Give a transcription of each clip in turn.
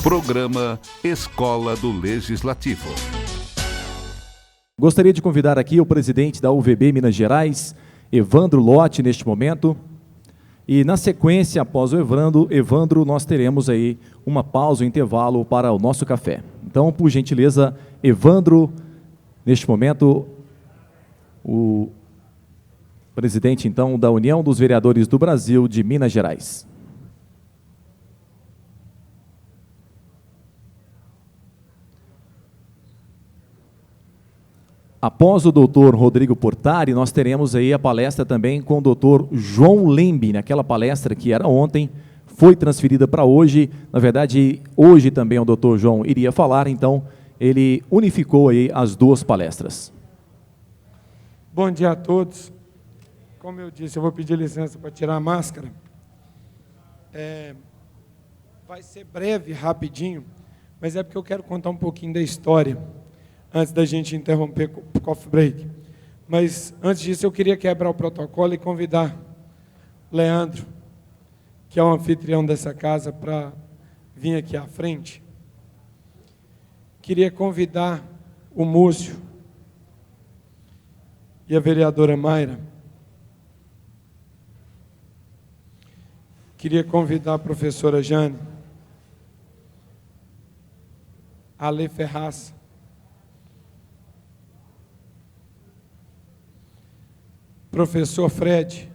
Programa Escola do Legislativo. Gostaria de convidar aqui o presidente da UVB Minas Gerais, Evandro Lotti, neste momento. E na sequência, após o Evandro, nós teremos aí uma pausa, um intervalo para o nosso café. Então, por gentileza, Evandro, neste momento, o presidente, então, da União dos Vereadores do Brasil de Minas Gerais. Após o doutor Rodrigo Portari, nós teremos aí a palestra também com o doutor João Lembe, naquela palestra que era ontem, foi transferida para hoje. Na verdade, hoje também o doutor João iria falar, então ele unificou aí as duas palestras. Bom dia a todos. Como eu disse, eu vou pedir licença para tirar a máscara. Vai ser breve, rapidinho, mas é porque eu quero contar um pouquinho da história, antes da gente interromper o coffee break. Mas, antes disso, eu queria quebrar o protocolo e convidar Leandro, que é o anfitrião dessa casa, para vir aqui à frente. Queria convidar o Múcio e a vereadora Mayra. Queria convidar a professora Jane, a Ale Ferraz, professor Fred,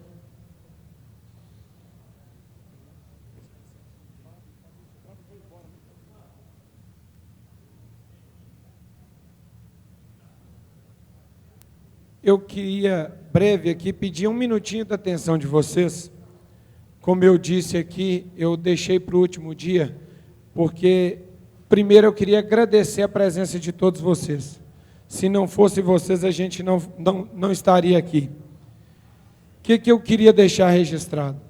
eu queria, breve aqui, pedir um minutinho da atenção de vocês. Como eu disse aqui, eu deixei para o último dia, porque, primeiro, eu queria agradecer a presença de todos vocês. Se não fosse vocês, a gente não estaria aqui. O que eu queria deixar registrado?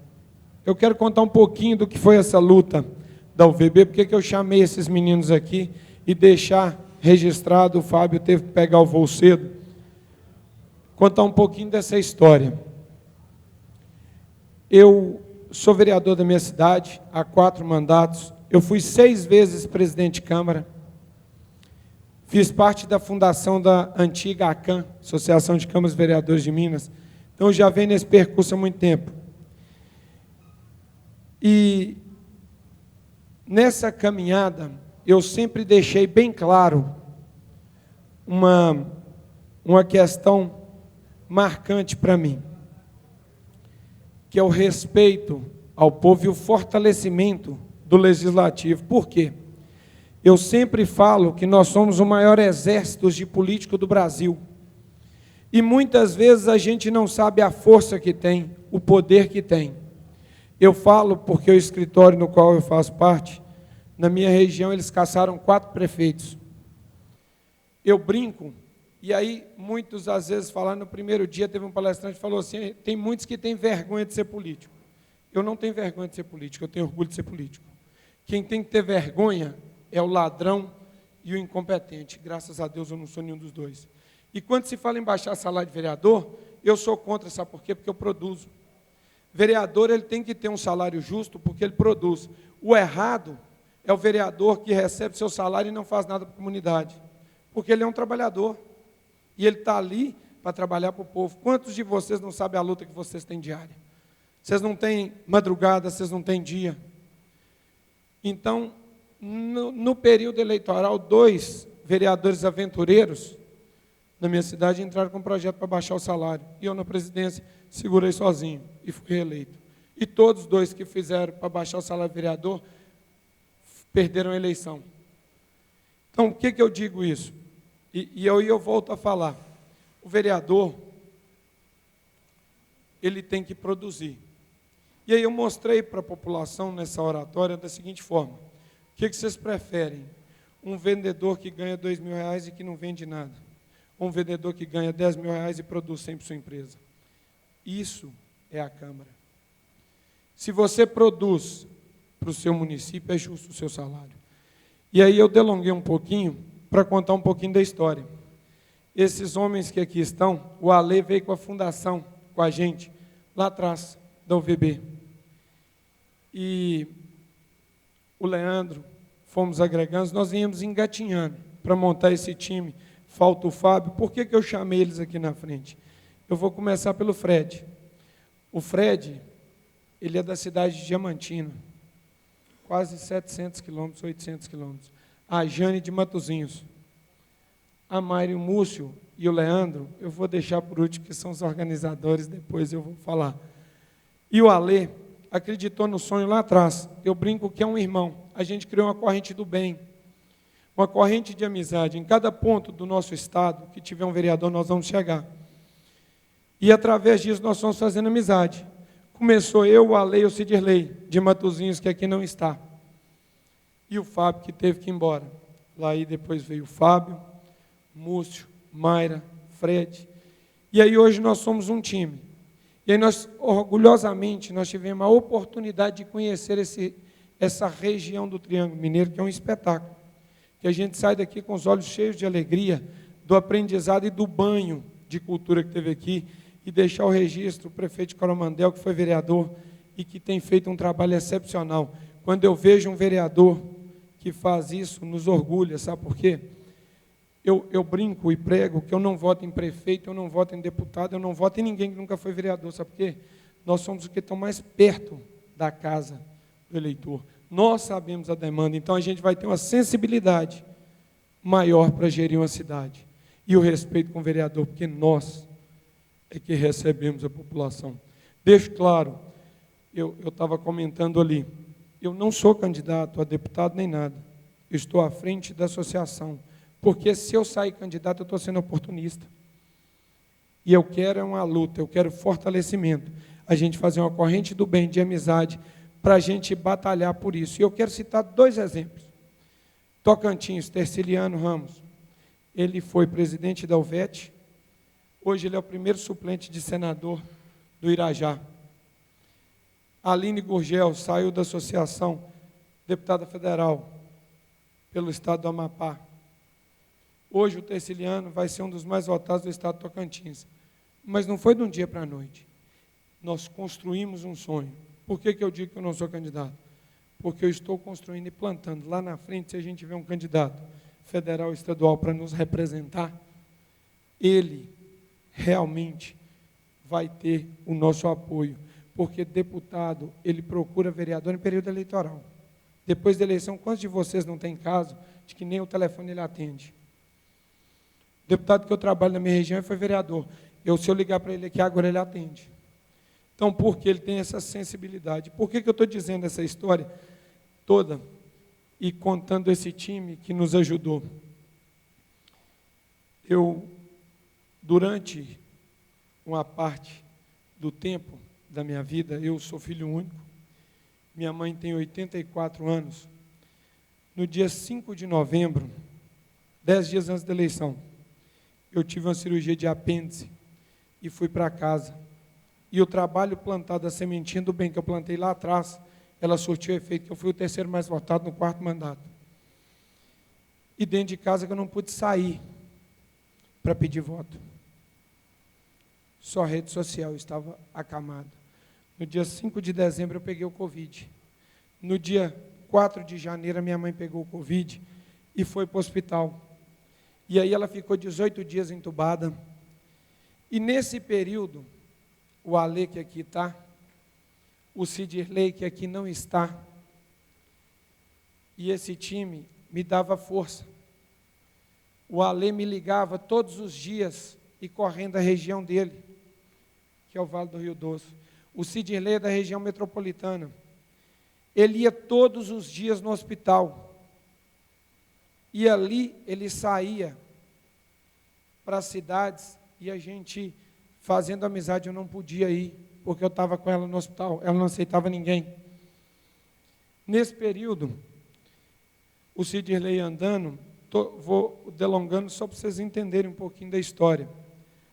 Eu quero contar um pouquinho do que foi essa luta da UVB, porque eu chamei esses meninos aqui e deixar registrado, o Fábio teve que pegar o voo cedo, contar um pouquinho dessa história. Eu sou vereador da minha cidade há 4 mandatos, eu fui 6 vezes presidente de Câmara, fiz parte da fundação da antiga ACAM, Associação de Câmaras e Vereadores de Minas. Então, já venho nesse percurso há muito tempo. E, nessa caminhada, eu sempre deixei bem claro uma questão marcante para mim, que é o respeito ao povo e o fortalecimento do Legislativo. Por quê? Eu sempre falo que nós somos o maior exército de político do Brasil. E muitas vezes a gente não sabe a força que tem, o poder que tem. Eu falo porque o escritório no qual eu faço parte, na minha região, eles caçaram 4 prefeitos. Eu brinco, e aí muitos às vezes falam, no primeiro dia teve um palestrante que falou assim, tem muitos que têm vergonha de ser político. Eu não tenho vergonha de ser político, eu tenho orgulho de ser político. Quem tem que ter vergonha é o ladrão e o incompetente. Graças a Deus eu não sou nenhum dos dois. E quando se fala em baixar salário de vereador, eu sou contra, sabe por quê? Porque eu produzo. Vereador, ele tem que ter um salário justo, porque ele produz. O errado é o vereador que recebe seu salário e não faz nada para a comunidade, porque ele é um trabalhador, e ele está ali para trabalhar para o povo. Quantos de vocês não sabem a luta que vocês têm diária? Vocês não têm madrugada, vocês não têm dia. Então, no período eleitoral, 2 vereadores aventureiros na minha cidade entraram com um projeto para baixar o salário. E eu, na presidência, segurei sozinho e fui reeleito. E todos os 2 que fizeram para baixar o salário do vereador perderam a eleição. Então, por que eu digo isso? E eu volto a falar. O vereador, ele tem que produzir. E aí eu mostrei para a população nessa oratória da seguinte forma. O que vocês preferem? Um vendedor que ganha R$2.000 e que não vende nada? Um vendedor que ganha R$10.000 e produz 100 para sua empresa? Isso é a Câmara. Se você produz para o seu município, é justo o seu salário. E aí eu delonguei um pouquinho, para contar um pouquinho da história. Esses homens que aqui estão, o Ale veio com a fundação, com a gente, lá atrás, da UVB. E o Leandro, fomos agregando, nós viemos engatinhando para montar esse time. Falta o Fábio. Por que eu chamei eles aqui na frente? Eu vou começar pelo Fred. O Fred, ele é da cidade de Diamantina, quase 700 quilômetros, 800 quilômetros. A Jane de Matozinhos. A Mário, o Múcio e o Leandro, eu vou deixar por último, que são os organizadores, depois eu vou falar. E o Alê acreditou no sonho lá atrás. Eu brinco que é um irmão. A gente criou uma corrente do bem, uma corrente de amizade. Em cada ponto do nosso estado que tiver um vereador, nós vamos chegar. E através disso nós vamos fazendo amizade. Começou eu, o Ale e o Cidirley, de Matozinhos, que aqui não está. E o Fábio, que teve que ir embora. Lá aí depois veio o Fábio, Múcio, Mayra, Fred. E aí hoje nós somos um time. E aí nós, orgulhosamente, nós tivemos a oportunidade de conhecer essa região do Triângulo Mineiro, que é um espetáculo. Que a gente sai daqui com os olhos cheios de alegria, do aprendizado e do banho de cultura que teve aqui, e deixar o registro, o prefeito de Coromandel, que foi vereador e que tem feito um trabalho excepcional. Quando eu vejo um vereador que faz isso, nos orgulha, sabe por quê? Eu brinco e prego que eu não voto em prefeito, eu não voto em deputado, eu não voto em ninguém que nunca foi vereador, sabe por quê? Nós somos os que estão mais perto da casa do eleitor. Nós sabemos a demanda, então a gente vai ter uma sensibilidade maior para gerir uma cidade. E o respeito com o vereador, porque nós é que recebemos a população. Deixo claro, eu estava comentando ali, eu não sou candidato a deputado nem nada, eu estou à frente da associação, porque se eu sair candidato, eu estou sendo oportunista. E eu quero uma luta, eu quero fortalecimento, a gente fazer uma corrente do bem, de amizade, para a gente batalhar por isso. E eu quero citar 2 exemplos. Tocantins, Terciliano Ramos, ele foi presidente da UVET, hoje ele é o primeiro suplente de senador do Irajá. Aline Gurgel saiu da associação, deputada federal pelo estado do Amapá. Hoje o Terciliano vai ser um dos mais votados do estado de Tocantins. Mas não foi de um dia para a noite. Nós construímos um sonho. Por que eu digo que eu não sou candidato? Porque eu estou construindo e plantando. Lá na frente, se a gente tiver um candidato federal e estadual para nos representar, ele realmente vai ter o nosso apoio. Porque deputado, ele procura vereador em período eleitoral. Depois da eleição, quantos de vocês não tem caso de que nem o telefone ele atende? O deputado que eu trabalho na minha região foi vereador. Se eu ligar para ele aqui agora, ele atende. Então, porque ele tem essa sensibilidade. Por que eu estou dizendo essa história toda e contando esse time que nos ajudou? Durante uma parte do tempo da minha vida, eu sou filho único, minha mãe tem 84 anos. No dia 5 de novembro, 10 dias antes da eleição, eu tive uma cirurgia de apêndice e fui para casa. E o trabalho plantado, a sementinha do bem que eu plantei lá atrás, ela surtiu efeito, que eu fui o terceiro mais votado no 4º mandato. E dentro de casa que eu não pude sair para pedir voto. Só a rede social estava acamada. No dia 5 de dezembro eu peguei o Covid. No dia 4 de janeiro a minha mãe pegou o Covid e foi para o hospital. E aí ela ficou 18 dias entubada. E nesse período, o Ale, que aqui está, o Cidirley, que aqui não está, e esse time me dava força. O Ale me ligava todos os dias e correndo a região dele, que é o Vale do Rio Doce. O Cidirley é da região metropolitana. Ele ia todos os dias no hospital. E ali ele saía para as cidades e a gente, fazendo amizade, eu não podia ir, porque eu estava com ela no hospital, ela não aceitava ninguém. Nesse período, o Cidirley andando, vou delongando só para vocês entenderem um pouquinho da história.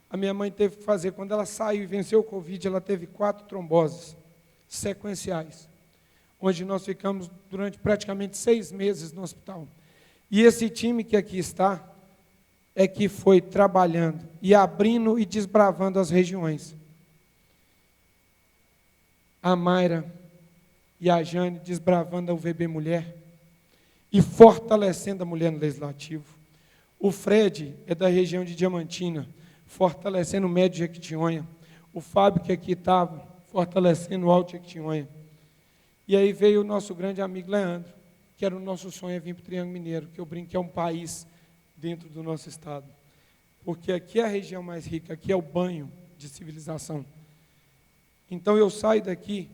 A minha mãe teve que fazer, quando ela saiu e venceu o Covid, ela teve 4 tromboses sequenciais, onde nós ficamos durante praticamente 6 meses no hospital. E esse time que aqui está, é que foi trabalhando e abrindo e desbravando as regiões. A Mayra e a Jane desbravando a UVB Mulher e fortalecendo a mulher no Legislativo. O Fred é da região de Diamantina, fortalecendo o Médio Jequitinhonha. O Fábio, que aqui estava, fortalecendo o Alto Jequitinhonha. E aí veio o nosso grande amigo Leandro, que era o nosso sonho, é vir para o Triângulo Mineiro, que eu brinco que é um país dentro do nosso estado. Porque aqui é a região mais rica, aqui é o banho de civilização. Então eu saio daqui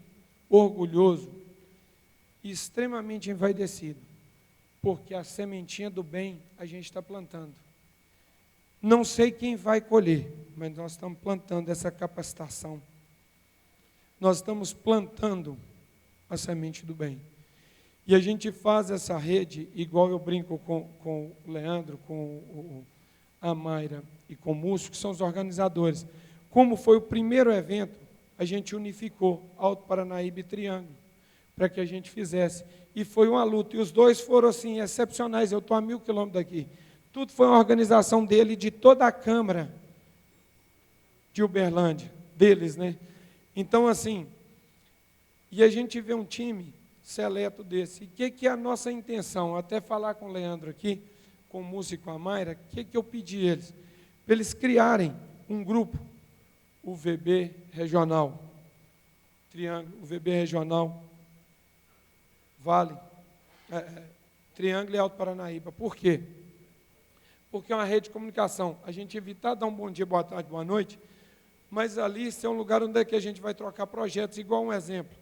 orgulhoso e extremamente envaidecido, porque a sementinha do bem a gente está plantando. Não sei quem vai colher, mas nós estamos plantando essa capacitação. Nós estamos plantando a semente do bem. E a gente faz essa rede, igual eu brinco com o Leandro, com a Mayra e com o Múcio, que são os organizadores. Como foi o primeiro evento, a gente unificou Alto Paranaíba e Triângulo, para que a gente fizesse. E foi uma luta, e os dois foram assim, excepcionais. Eu estou a 1.000 quilômetros daqui. Tudo foi uma organização dele, de toda a Câmara de Uberlândia, deles, né? Então, assim, e a gente vê um time seleto desse. E o que é a nossa intenção? Até falar com o Leandro aqui, com o Múcio e com a Mayra, o que eu pedi a eles? Para eles criarem um grupo, UVB Regional, Triângulo, UVB Regional, Vale, Triângulo e Alto Paranaíba. Por quê? Porque é uma rede de comunicação. A gente evitar dar um bom dia, boa tarde, boa noite, mas ali isso é um lugar onde é que a gente vai trocar projetos, igual um exemplo.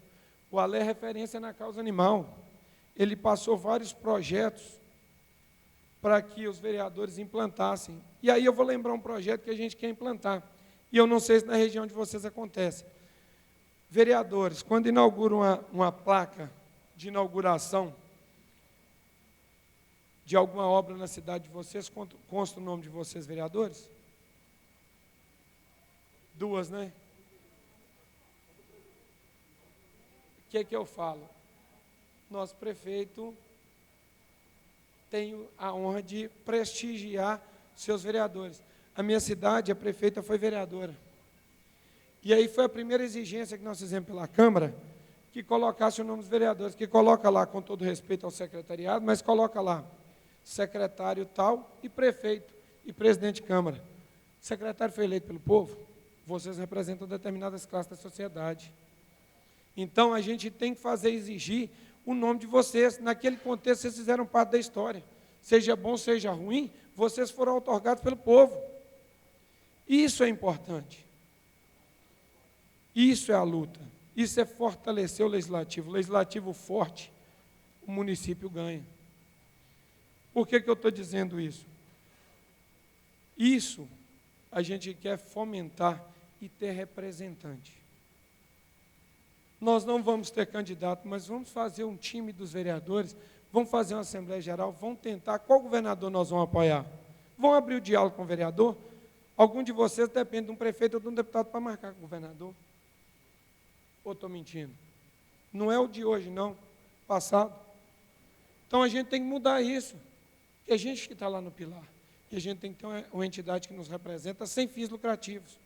O Alé é referência na causa animal. Ele passou vários projetos para que os vereadores implantassem. E aí eu vou lembrar um projeto que a gente quer implantar. E eu não sei se na região de vocês acontece. Vereadores, quando inauguram uma placa de inauguração de alguma obra na cidade de vocês, consta o nome de vocês, vereadores? 2, né? O que é que eu falo? Nosso prefeito tem a honra de prestigiar seus vereadores. A minha cidade, a prefeita foi vereadora. E aí foi a primeira exigência que nós fizemos pela Câmara, que colocasse o nome dos vereadores, que coloca lá, com todo respeito ao secretariado, mas coloca lá, secretário tal e prefeito e presidente de Câmara. O secretário foi eleito pelo povo, vocês representam determinadas classes da sociedade. Então, a gente tem que fazer exigir o nome de vocês. Naquele contexto, vocês fizeram parte da história. Seja bom, seja ruim, vocês foram outorgados pelo povo. Isso é importante. Isso é a luta. Isso é fortalecer o legislativo. O legislativo forte, o município ganha. Por que eu estou dizendo isso? Isso a gente quer fomentar e ter representante. Nós não vamos ter candidato, mas vamos fazer um time dos vereadores, vamos fazer uma Assembleia Geral, vamos tentar, qual governador nós vamos apoiar? Vão abrir o diálogo com o vereador? Algum de vocês depende de um prefeito ou de um deputado para marcar com o governador? Ou estou mentindo? Não é o de hoje, não, passado. Então, a gente tem que mudar isso. É a gente que está lá no pilar. E a gente tem que ter uma entidade que nos representa sem fins lucrativos.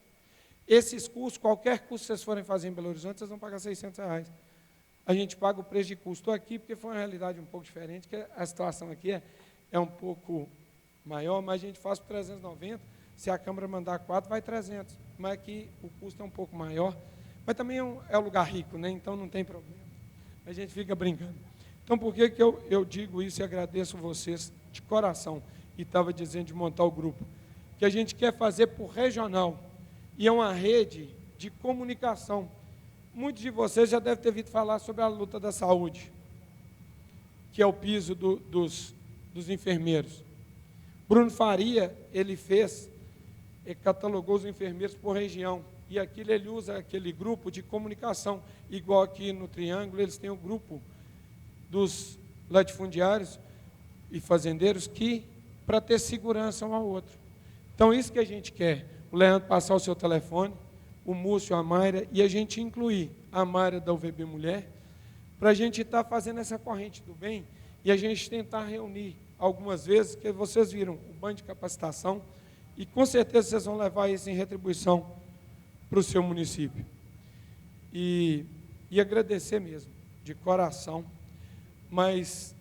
Esses custos, qualquer custo que vocês forem fazer em Belo Horizonte, vocês vão pagar R$600. A gente paga o preço de custo. Estou aqui porque foi uma realidade um pouco diferente, que a situação aqui é um pouco maior, mas a gente faz por 390. Se a Câmara mandar 4, vai 300. Mas aqui o custo é um pouco maior. Mas também é um lugar rico, né? Então não tem problema. A gente fica brincando. Então, por que eu digo isso e agradeço vocês de coração? E estava dizendo de montar o grupo. Que a gente quer fazer por regional. E é uma rede de comunicação. Muitos de vocês já devem ter ouvido falar sobre a luta da saúde, que é o piso dos enfermeiros. Bruno Faria, ele catalogou os enfermeiros por região. E aquilo ele usa aquele grupo de comunicação, igual aqui no Triângulo, eles têm o grupo dos latifundiários e fazendeiros para ter segurança um ao outro. Então, isso que a gente quer, o Leandro passar o seu telefone, o Múcio, a Mayra, e a gente incluir a Mayra da UVB Mulher, para a gente estar fazendo essa corrente do bem, e a gente tentar reunir algumas vezes, que vocês viram o banho de capacitação, e com certeza vocês vão levar isso em retribuição para o seu município. E agradecer mesmo, de coração. Mas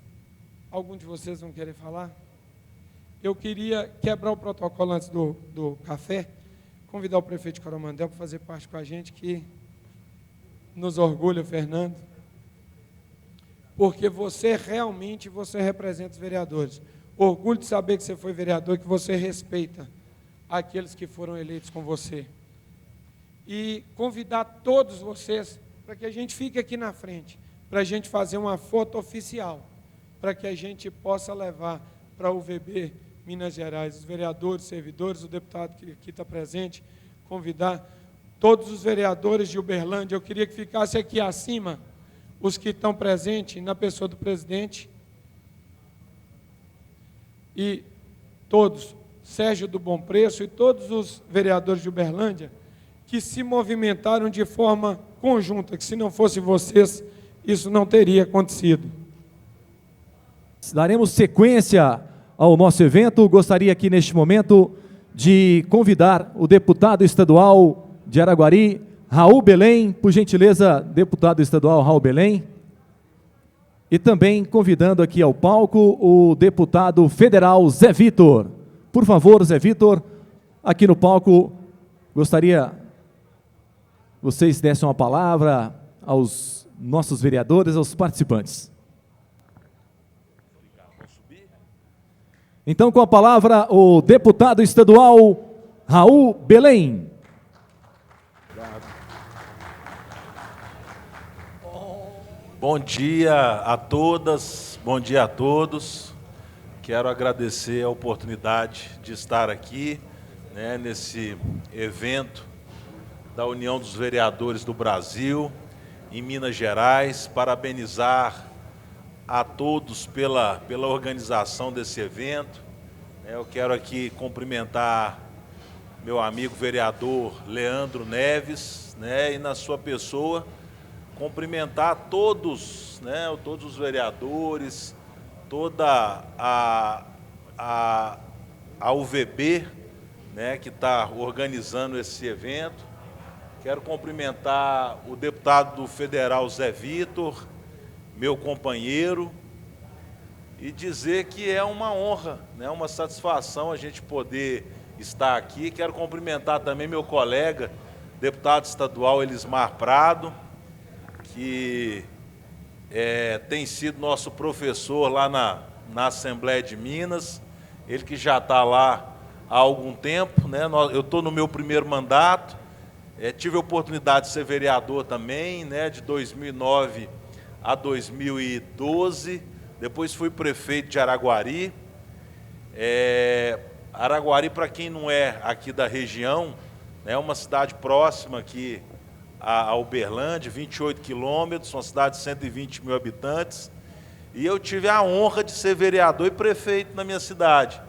algum de vocês vão querer falar? Eu queria quebrar o protocolo antes do café, convidar o prefeito de Coromandel para fazer parte com a gente, que nos orgulha, Fernando, porque você realmente representa os vereadores. Orgulho de saber que você foi vereador e que você respeita aqueles que foram eleitos com você. E convidar todos vocês para que a gente fique aqui na frente, para a gente fazer uma foto oficial, para que a gente possa levar para a UVB Minas Gerais, os vereadores, servidores, o deputado que aqui está presente, convidar todos os vereadores de Uberlândia. Eu queria que ficasse aqui acima os que estão presentes, na pessoa do presidente, e todos, Sérgio do Bom Preço e todos os vereadores de Uberlândia, que se movimentaram de forma conjunta, que se não fosse vocês, isso não teria acontecido. Daremos sequência ao nosso evento. Gostaria aqui neste momento de convidar o deputado estadual de Araguari, Raul Belém, por gentileza, deputado estadual Raul Belém. E também convidando aqui ao palco o deputado federal Zé Vitor. Por favor, Zé Vitor, aqui no palco, gostaria que vocês dessem uma palavra aos nossos vereadores, aos participantes. Então, com a palavra, o deputado estadual Raul Belém. Bom dia a todas, bom dia a todos. Quero agradecer a oportunidade de estar aqui, nesse evento da União dos Vereadores do Brasil, em Minas Gerais. Parabenizar a todos pela organização desse evento. Eu quero aqui cumprimentar meu amigo vereador Leandro Neves, e na sua pessoa, cumprimentar todos, todos os vereadores, toda a UVB, que está organizando esse evento. Quero cumprimentar o deputado federal Zé Vitor, meu companheiro, e dizer que é uma honra, uma satisfação a gente poder estar aqui. Quero cumprimentar também meu colega, deputado estadual Elismar Prado, que tem sido nosso professor lá na Assembleia de Minas, ele que já está lá há algum tempo, Eu estou no meu primeiro mandato, tive a oportunidade de ser vereador também, de 2009 a 2012, depois fui prefeito de Araguari. Araguari, para quem não é aqui da região, é uma cidade próxima aqui a Uberlândia, 28 quilômetros, uma cidade de 120 mil habitantes, e eu tive a honra de ser vereador e prefeito na minha cidade.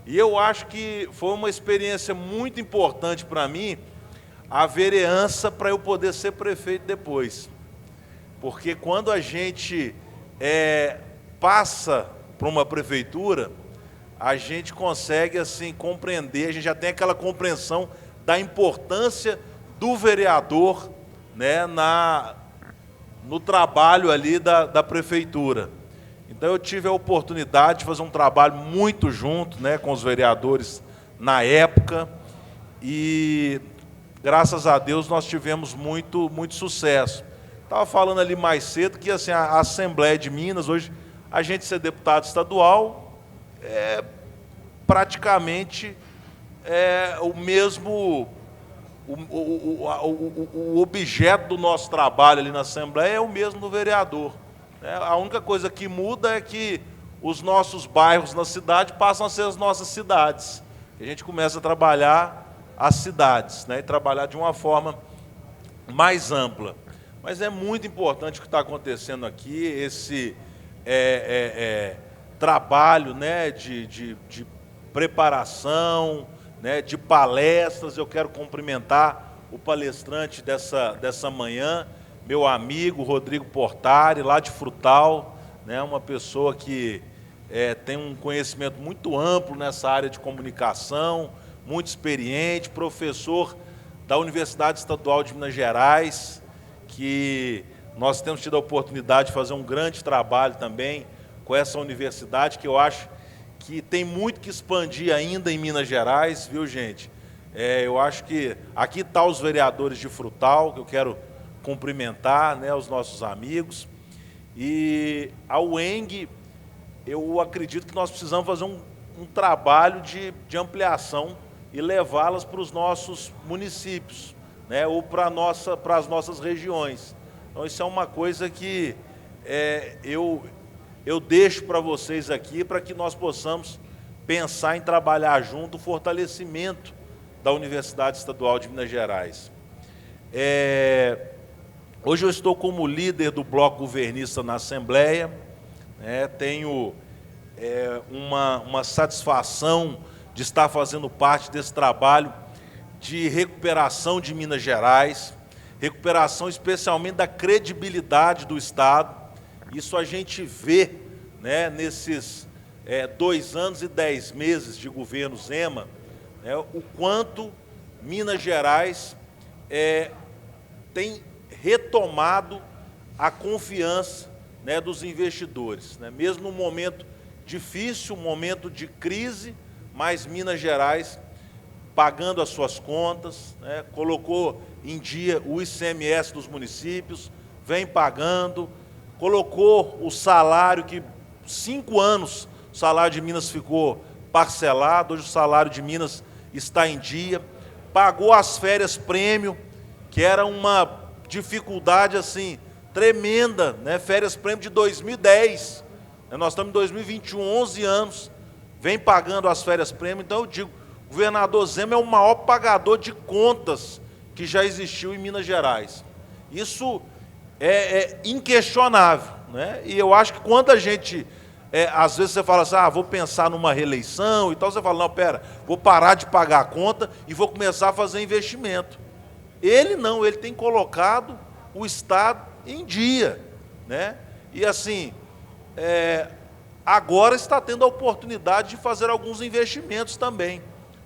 E eu acho que foi uma experiência muito importante para mim, a vereança, para eu poder ser prefeito depois. Porque quando a gente passa para uma prefeitura, a gente consegue assim compreender, a gente já tem aquela compreensão da importância do vereador, no trabalho ali da prefeitura. Então eu tive a oportunidade de fazer um trabalho muito junto, com os vereadores na época, e graças a Deus nós tivemos muito sucesso. Estava falando ali mais cedo que assim, a Assembleia de Minas, hoje, a gente ser deputado estadual praticamente o mesmo. O objeto do nosso trabalho ali na Assembleia é o mesmo do vereador. A única coisa que muda é que os nossos bairros na cidade passam a ser as nossas cidades. A gente começa a trabalhar as cidades, e trabalhar de uma forma mais ampla. Mas é muito importante o que está acontecendo aqui, esse trabalho de preparação, de palestras. Eu quero cumprimentar o palestrante dessa manhã, meu amigo Rodrigo Portari, lá de Frutal, uma pessoa que tem um conhecimento muito amplo nessa área de comunicação, muito experiente, professor da Universidade Estadual de Minas Gerais, que nós temos tido a oportunidade de fazer um grande trabalho também com essa universidade, que eu acho que tem muito que expandir ainda em Minas Gerais, viu, gente? Eu acho que aqui estão os vereadores de Frutal, que eu quero cumprimentar, né, os nossos amigos. E a UENG, eu acredito que nós precisamos fazer um trabalho de ampliação e levá-las para os nossos municípios, né, ou para as nossas regiões. Então, isso é uma coisa que eu deixo para vocês aqui, para que nós possamos pensar em trabalhar junto o fortalecimento da Universidade Estadual de Minas Gerais. Hoje eu estou como líder do Bloco Governista na Assembleia, né, tenho uma satisfação de estar fazendo parte desse trabalho de recuperação de Minas Gerais, recuperação especialmente da credibilidade do Estado. Isso a gente vê, né, nesses 2 anos e 10 meses de governo Zema, né, o quanto Minas Gerais tem retomado a confiança, né, dos investidores, né, mesmo num momento difícil, um momento de crise, mas Minas Gerais pagando as suas contas, né, colocou em dia o ICMS dos municípios, vem pagando, colocou o salário que 5 anos o salário de Minas ficou parcelado, hoje o salário de Minas está em dia, pagou as férias prêmio, que era uma dificuldade assim tremenda, né? Férias prêmio de 2010, nós estamos em 2021, 11 anos, vem pagando as férias prêmio. Então eu digo, o governador Zema é o maior pagador de contas que já existiu em Minas Gerais. Isso é inquestionável, né? E eu acho que quando a gente, às vezes você fala assim, vou pensar numa reeleição e tal, você fala, não, pera, vou parar de pagar a conta e vou começar a fazer investimento. Ele não, ele tem colocado o Estado em dia, né? E assim, agora está tendo a oportunidade de fazer alguns investimentos também,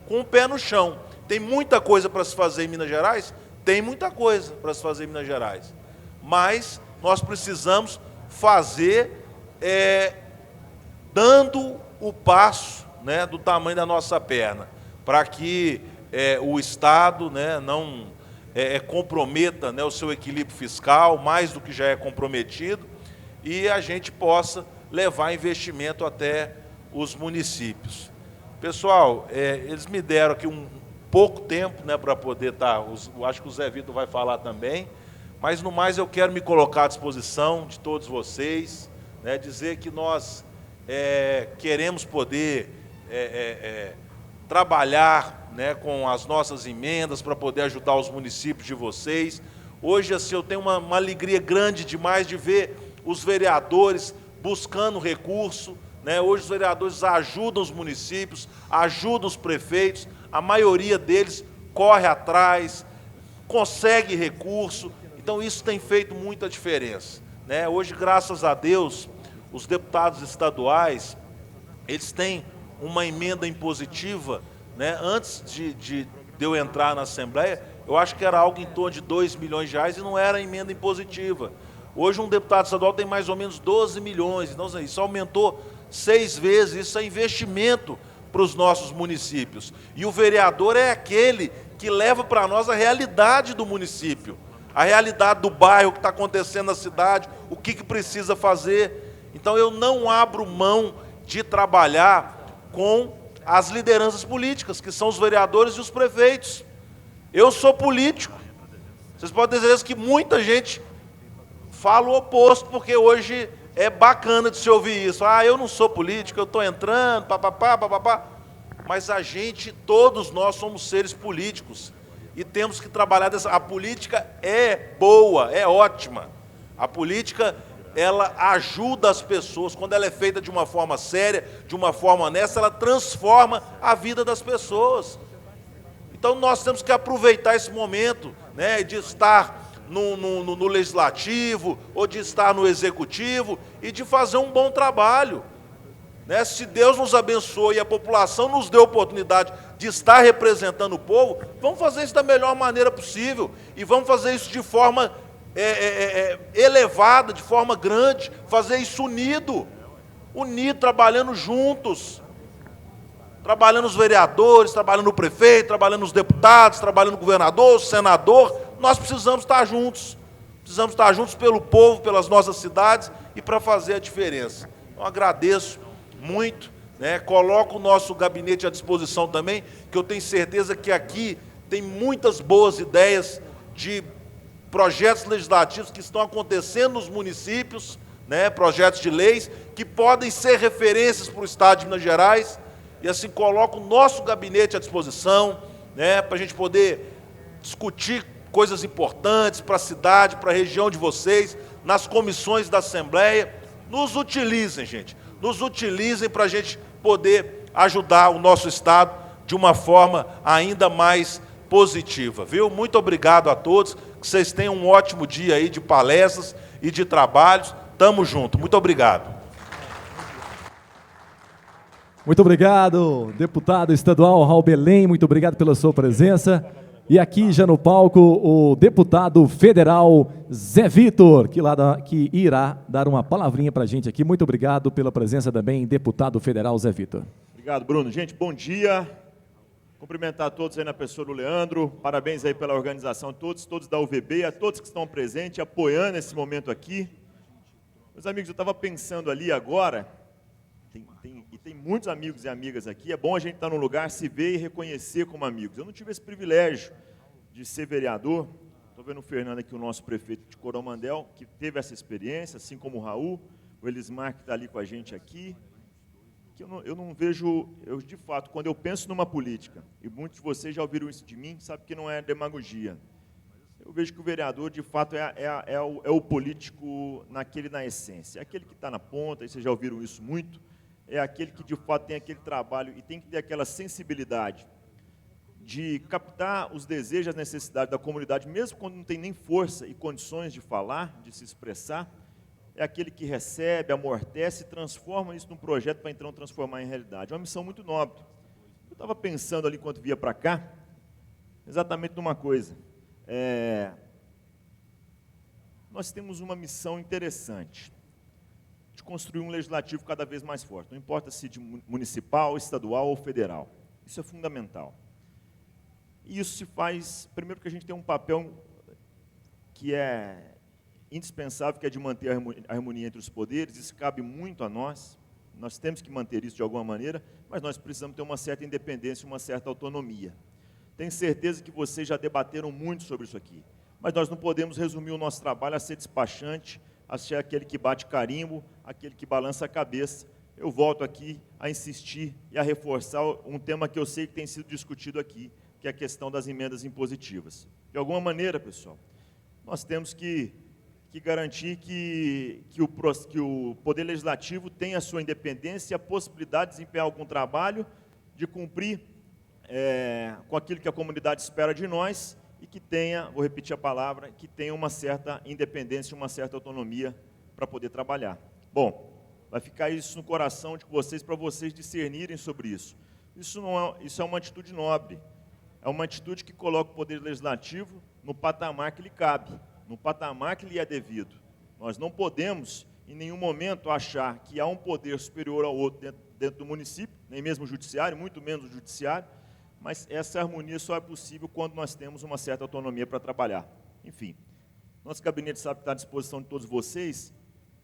com o pé no chão. Tem muita coisa para se fazer em Minas Gerais? Tem muita coisa para se fazer em Minas Gerais. Mas nós precisamos fazer dando o passo, né, do tamanho da nossa perna, para que o Estado, né, não comprometa, né, o seu equilíbrio fiscal, mais do que já é comprometido, e a gente possa levar investimento até os municípios. Pessoal, eles me deram aqui um pouco tempo, né, para poder estar, acho que o Zé Vitor vai falar também, mas no mais eu quero me colocar à disposição de todos vocês, né, dizer que nós queremos poder trabalhar, né, com as nossas emendas para poder ajudar os municípios de vocês. Hoje assim, eu tenho uma alegria grande demais de ver os vereadores buscando recurso, né? Hoje os vereadores ajudam os municípios, ajudam os prefeitos, a maioria deles corre atrás, consegue recurso, então isso tem feito muita diferença, né? Hoje, graças a Deus, os deputados estaduais, eles têm uma emenda impositiva, né? Antes de eu entrar na Assembleia, eu acho que era algo em torno de 2 milhões de reais e não era emenda impositiva. Hoje um deputado estadual tem mais ou menos 12 milhões, então isso aumentou 6 vezes, isso é investimento para os nossos municípios. E o vereador é aquele que leva para nós a realidade do município, a realidade do bairro, o que está acontecendo na cidade, o que precisa fazer. Então eu não abro mão de trabalhar com as lideranças políticas, que são os vereadores e os prefeitos. Eu sou político. Vocês podem dizer que muita gente fala o oposto, porque hoje é bacana de se ouvir isso. Eu não sou político, eu estou entrando, papapá, papapá. Mas a gente, todos nós somos seres políticos e temos que trabalhar dessa. A política é boa, é ótima. A política, ela ajuda as pessoas, quando ela é feita de uma forma séria, de uma forma honesta, ela transforma a vida das pessoas. Então nós temos que aproveitar esse momento, né, de estar no legislativo ou de estar no executivo e de fazer um bom trabalho. né? Se Deus nos abençoou e a população nos deu a oportunidade de estar representando o povo, vamos fazer isso da melhor maneira possível e vamos fazer isso de forma elevada, de forma grande, fazer isso unido, trabalhando juntos, trabalhando os vereadores, trabalhando o prefeito, trabalhando os deputados, trabalhando o governador, o senador. Nós precisamos estar juntos pelo povo, pelas nossas cidades e para fazer a diferença. Então, agradeço muito, né? Coloco o nosso gabinete à disposição também, que eu tenho certeza que aqui tem muitas boas ideias de projetos legislativos que estão acontecendo nos municípios, né? Projetos de leis que podem ser referências para o Estado de Minas Gerais, e assim coloco o nosso gabinete à disposição, né? Para a gente poder discutir coisas importantes para a cidade, para a região de vocês, nas comissões da Assembleia. Nos utilizem, gente. Nos utilizem para a gente poder ajudar o nosso Estado de uma forma ainda mais positiva, viu? Muito obrigado a todos, que vocês tenham um ótimo dia aí de palestras e de trabalhos. Tamo junto. Muito obrigado. Muito obrigado, deputado estadual Raul Belém, muito obrigado pela sua presença. E aqui já no palco o deputado federal Zé Vitor, que irá dar uma palavrinha para a gente aqui. Muito obrigado pela presença também, deputado federal Zé Vitor. Obrigado, Bruno. Gente, bom dia. Cumprimentar a todos aí na pessoa do Leandro. Parabéns aí pela organização, todos da UVB, a todos que estão presentes, apoiando esse momento aqui. Meus amigos, eu estava pensando ali agora, tem muitos amigos e amigas aqui, é bom a gente estar num lugar, se ver e reconhecer como amigos. Eu não tive esse privilégio de ser vereador. Estou vendo o Fernando aqui, o nosso prefeito de Coromandel, que teve essa experiência, assim como o Raul, o Elismar, que está ali com a gente aqui. Que eu não vejo, de fato, quando eu penso numa política, e muitos de vocês já ouviram isso de mim, sabe que não é demagogia. Eu vejo que o vereador, de fato, é o político na essência. É aquele que está na ponta, e vocês já ouviram isso muito, é aquele que, de fato, tem aquele trabalho e tem que ter aquela sensibilidade de captar os desejos, as necessidades da comunidade, mesmo quando não tem nem força e condições de falar, de se expressar. É aquele que recebe, amortece e transforma isso num projeto para, então, transformar em realidade. É uma missão muito nobre. Eu estava pensando ali, enquanto via para cá, exatamente numa coisa. Nós temos uma missão interessante de construir um legislativo cada vez mais forte, não importa se de municipal, estadual ou federal. Isso é fundamental. E isso se faz, primeiro, que a gente tem um papel que é indispensável, que é de manter a harmonia entre os poderes. Isso cabe muito a nós temos que manter isso de alguma maneira, mas nós precisamos ter uma certa independência, uma certa autonomia. Tenho certeza que vocês já debateram muito sobre isso aqui, mas nós não podemos resumir o nosso trabalho a ser despachante, a ser aquele que bate carimbo, aquele que balança a cabeça. Eu volto aqui a insistir e a reforçar um tema que eu sei que tem sido discutido aqui, que é a questão das emendas impositivas. De alguma maneira, pessoal, nós temos que garantir que o Poder Legislativo tenha a sua independência e a possibilidade de desempenhar algum trabalho, de cumprir com aquilo que a comunidade espera de nós, e que tenha, vou repetir a palavra, que tenha uma certa independência, uma certa autonomia para poder trabalhar. Bom, vai ficar isso no coração de vocês, para vocês discernirem sobre isso. Isso é uma atitude nobre, é uma atitude que coloca o Poder Legislativo no patamar que lhe cabe, no patamar que lhe é devido. Nós não podemos, em nenhum momento, achar que há um poder superior ao outro dentro do município, nem mesmo o judiciário, muito menos o judiciário, mas essa harmonia só é possível quando nós temos uma certa autonomia para trabalhar. Enfim, nosso gabinete sabe que está à disposição de todos vocês,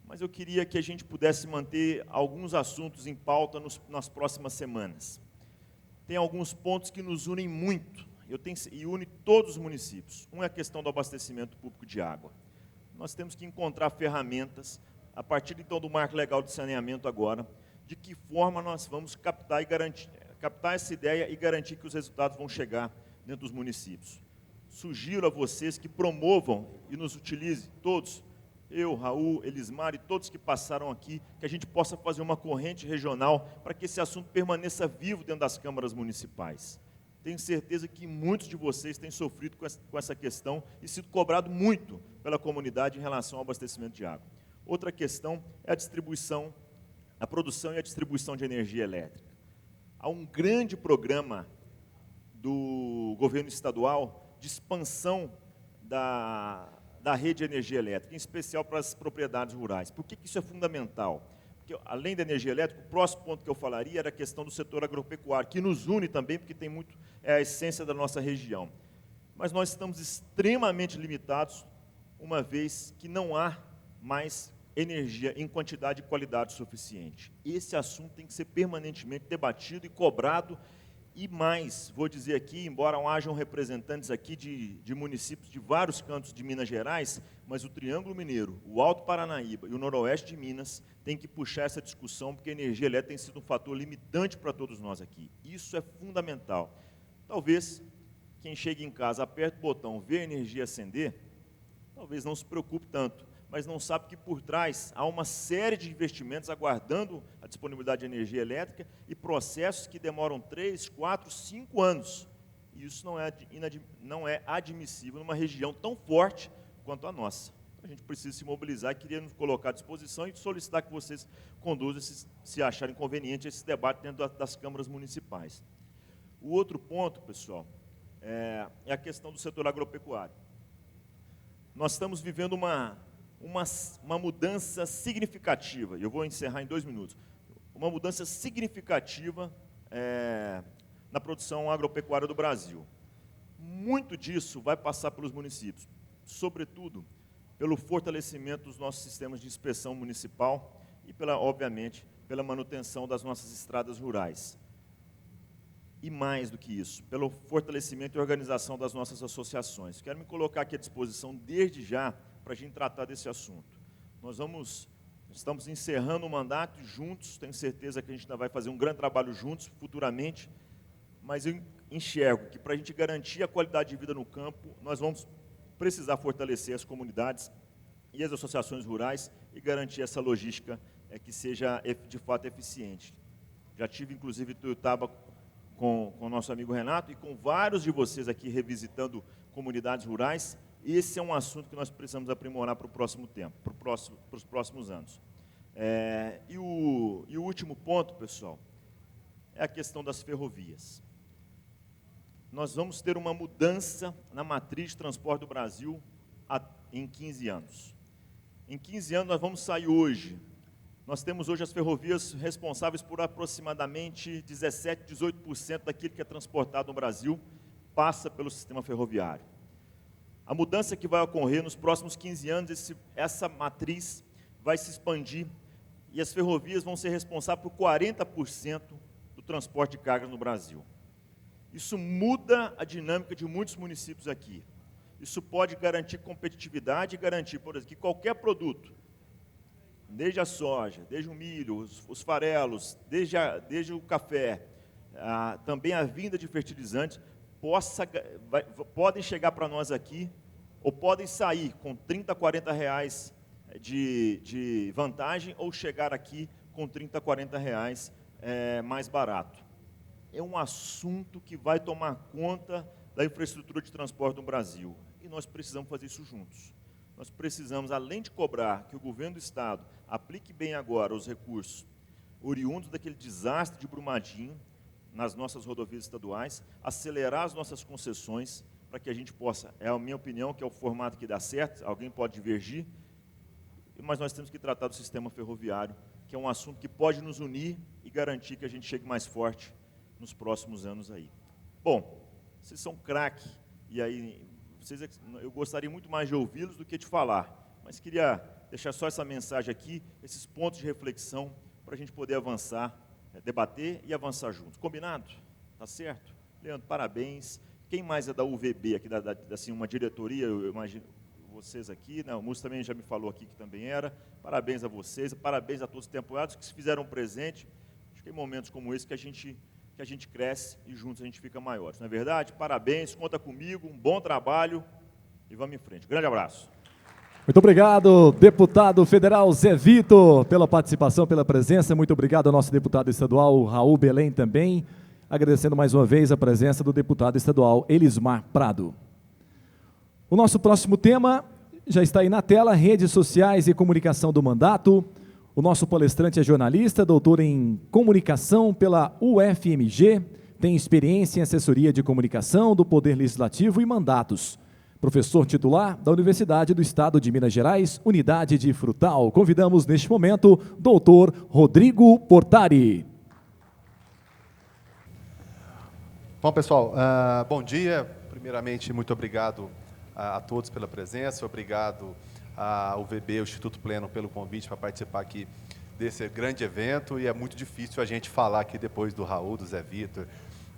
mas eu queria que a gente pudesse manter alguns assuntos em pauta nas próximas semanas. Tem alguns pontos que nos unem muito, e une todos os municípios. Um é a questão do abastecimento público de água. Nós temos que encontrar ferramentas, a partir, então, do marco legal de saneamento agora, de que forma nós vamos captar essa ideia e garantir que os resultados vão chegar dentro dos municípios. Sugiro a vocês que promovam e nos utilizem, todos, eu, Raul, Elismar e todos que passaram aqui, que a gente possa fazer uma corrente regional para que esse assunto permaneça vivo dentro das câmaras municipais. Tenho certeza que muitos de vocês têm sofrido com essa questão e sido cobrado muito pela comunidade em relação ao abastecimento de água. Outra questão é a distribuição a produção e a distribuição de energia elétrica. Há um grande programa do governo estadual de expansão da rede de energia elétrica, em especial para as propriedades rurais. Por que isso é fundamental? Porque, além da energia elétrica, o próximo ponto que eu falaria era a questão do setor agropecuário, que nos une também, porque tem muito, é a essência da nossa região. Mas nós estamos extremamente limitados, uma vez que não há mais energia em quantidade e qualidade suficiente. Esse assunto tem que ser permanentemente debatido e cobrado, e mais, vou dizer aqui, embora hajam representantes aqui de municípios de vários cantos de Minas Gerais, mas o Triângulo Mineiro, o Alto Paranaíba e o Noroeste de Minas tem que puxar essa discussão, porque a energia elétrica tem sido um fator limitante para todos nós aqui. Isso é fundamental. Talvez quem chega em casa, aperta o botão, vê a energia acender, talvez não se preocupe tanto, mas não sabe que por trás há uma série de investimentos aguardando a disponibilidade de energia elétrica e processos que demoram 3, 4, 5 anos. E isso não é admissível numa região tão forte quanto a nossa. A gente precisa se mobilizar e queria nos colocar à disposição e solicitar que vocês conduzam, se acharem conveniente, esse debate dentro das câmaras municipais. O outro ponto, pessoal, é a questão do setor agropecuário. Nós estamos vivendo uma mudança significativa, e eu vou encerrar em 2 minutos, uma mudança significativa na produção agropecuária do Brasil. Muito disso vai passar pelos municípios, sobretudo pelo fortalecimento dos nossos sistemas de inspeção municipal e, obviamente, pela manutenção das nossas estradas rurais. E mais do que isso, pelo fortalecimento e organização das nossas associações. Quero me colocar aqui à disposição desde já para a gente tratar desse assunto. Estamos encerrando o mandato juntos, tenho certeza que a gente ainda vai fazer um grande trabalho juntos futuramente, mas eu enxergo que para a gente garantir a qualidade de vida no campo, nós vamos precisar fortalecer as comunidades e as associações rurais e garantir essa logística que seja de fato eficiente. Já tive, inclusive, em Tuiutaba com o nosso amigo Renato e com vários de vocês aqui revisitando comunidades rurais. Esse é um assunto que nós precisamos aprimorar para o próximo tempo, para os próximos anos. E o último ponto, pessoal, é a questão das ferrovias. Nós vamos ter uma mudança na matriz de transporte do Brasil em 15 anos. Em 15 anos, nós vamos sair hoje. Nós temos hoje as ferrovias responsáveis por aproximadamente 17%, 18% daquilo que é transportado no Brasil, passa pelo sistema ferroviário. A mudança que vai ocorrer nos próximos 15 anos, essa matriz vai se expandir e as ferrovias vão ser responsáveis por 40% do transporte de cargas no Brasil. Isso muda a dinâmica de muitos municípios aqui. Isso pode garantir competitividade e garantir, por exemplo, que qualquer produto, desde a soja, desde o milho, os farelos, desde o café, também a vinda de fertilizantes, podem chegar para nós aqui, ou podem sair com R$30, R$40 de vantagem, ou chegar aqui com R$30, R$40 mais barato. É um assunto que vai tomar conta da infraestrutura de transporte no Brasil, e nós precisamos fazer isso juntos. Nós precisamos, além de cobrar que o governo do Estado aplique bem agora os recursos oriundos daquele desastre de Brumadinho nas nossas rodovias estaduais, acelerar as nossas concessões para que a gente possa, é a minha opinião, que é o formato que dá certo, alguém pode divergir, mas nós temos que tratar do sistema ferroviário, que é um assunto que pode nos unir e garantir que a gente chegue mais forte nos próximos anos aí. Bom, vocês são craque, e aí eu gostaria muito mais de ouvi-los do que de falar, mas queria deixar só essa mensagem aqui, esses pontos de reflexão, para a gente poder avançar, debater e avançar juntos. Combinado? Tá certo? Leandro, parabéns. Quem mais é da UVB aqui, assim, uma diretoria, eu imagino, vocês aqui, né? O Múcio também já me falou aqui que também era. Parabéns a vocês, parabéns a todos os temporados que se fizeram presente. Acho que em momentos como esse que a gente cresce e juntos a gente fica maiores. Não é verdade? Parabéns, conta comigo, um bom trabalho e vamos em frente. Grande abraço. Muito obrigado, deputado federal Zé Vitor, pela participação, pela presença. Muito obrigado ao nosso deputado estadual Raul Belém também. Agradecendo mais uma vez a presença do deputado estadual Elismar Prado. O nosso próximo tema já está aí na tela, redes sociais e comunicação do mandato. O nosso palestrante é jornalista, doutor em comunicação pela UFMG, tem experiência em assessoria de comunicação do Poder Legislativo e mandatos. Professor titular da Universidade do Estado de Minas Gerais, Unidade de Frutal. Convidamos neste momento doutor Rodrigo Portari. Bom, pessoal, bom dia. Primeiramente, muito obrigado a todos pela presença, obrigado ao UVB, o Instituto Pleno, pelo convite para participar aqui desse grande evento, e é muito difícil a gente falar aqui depois do Raul, do Zé Vitor,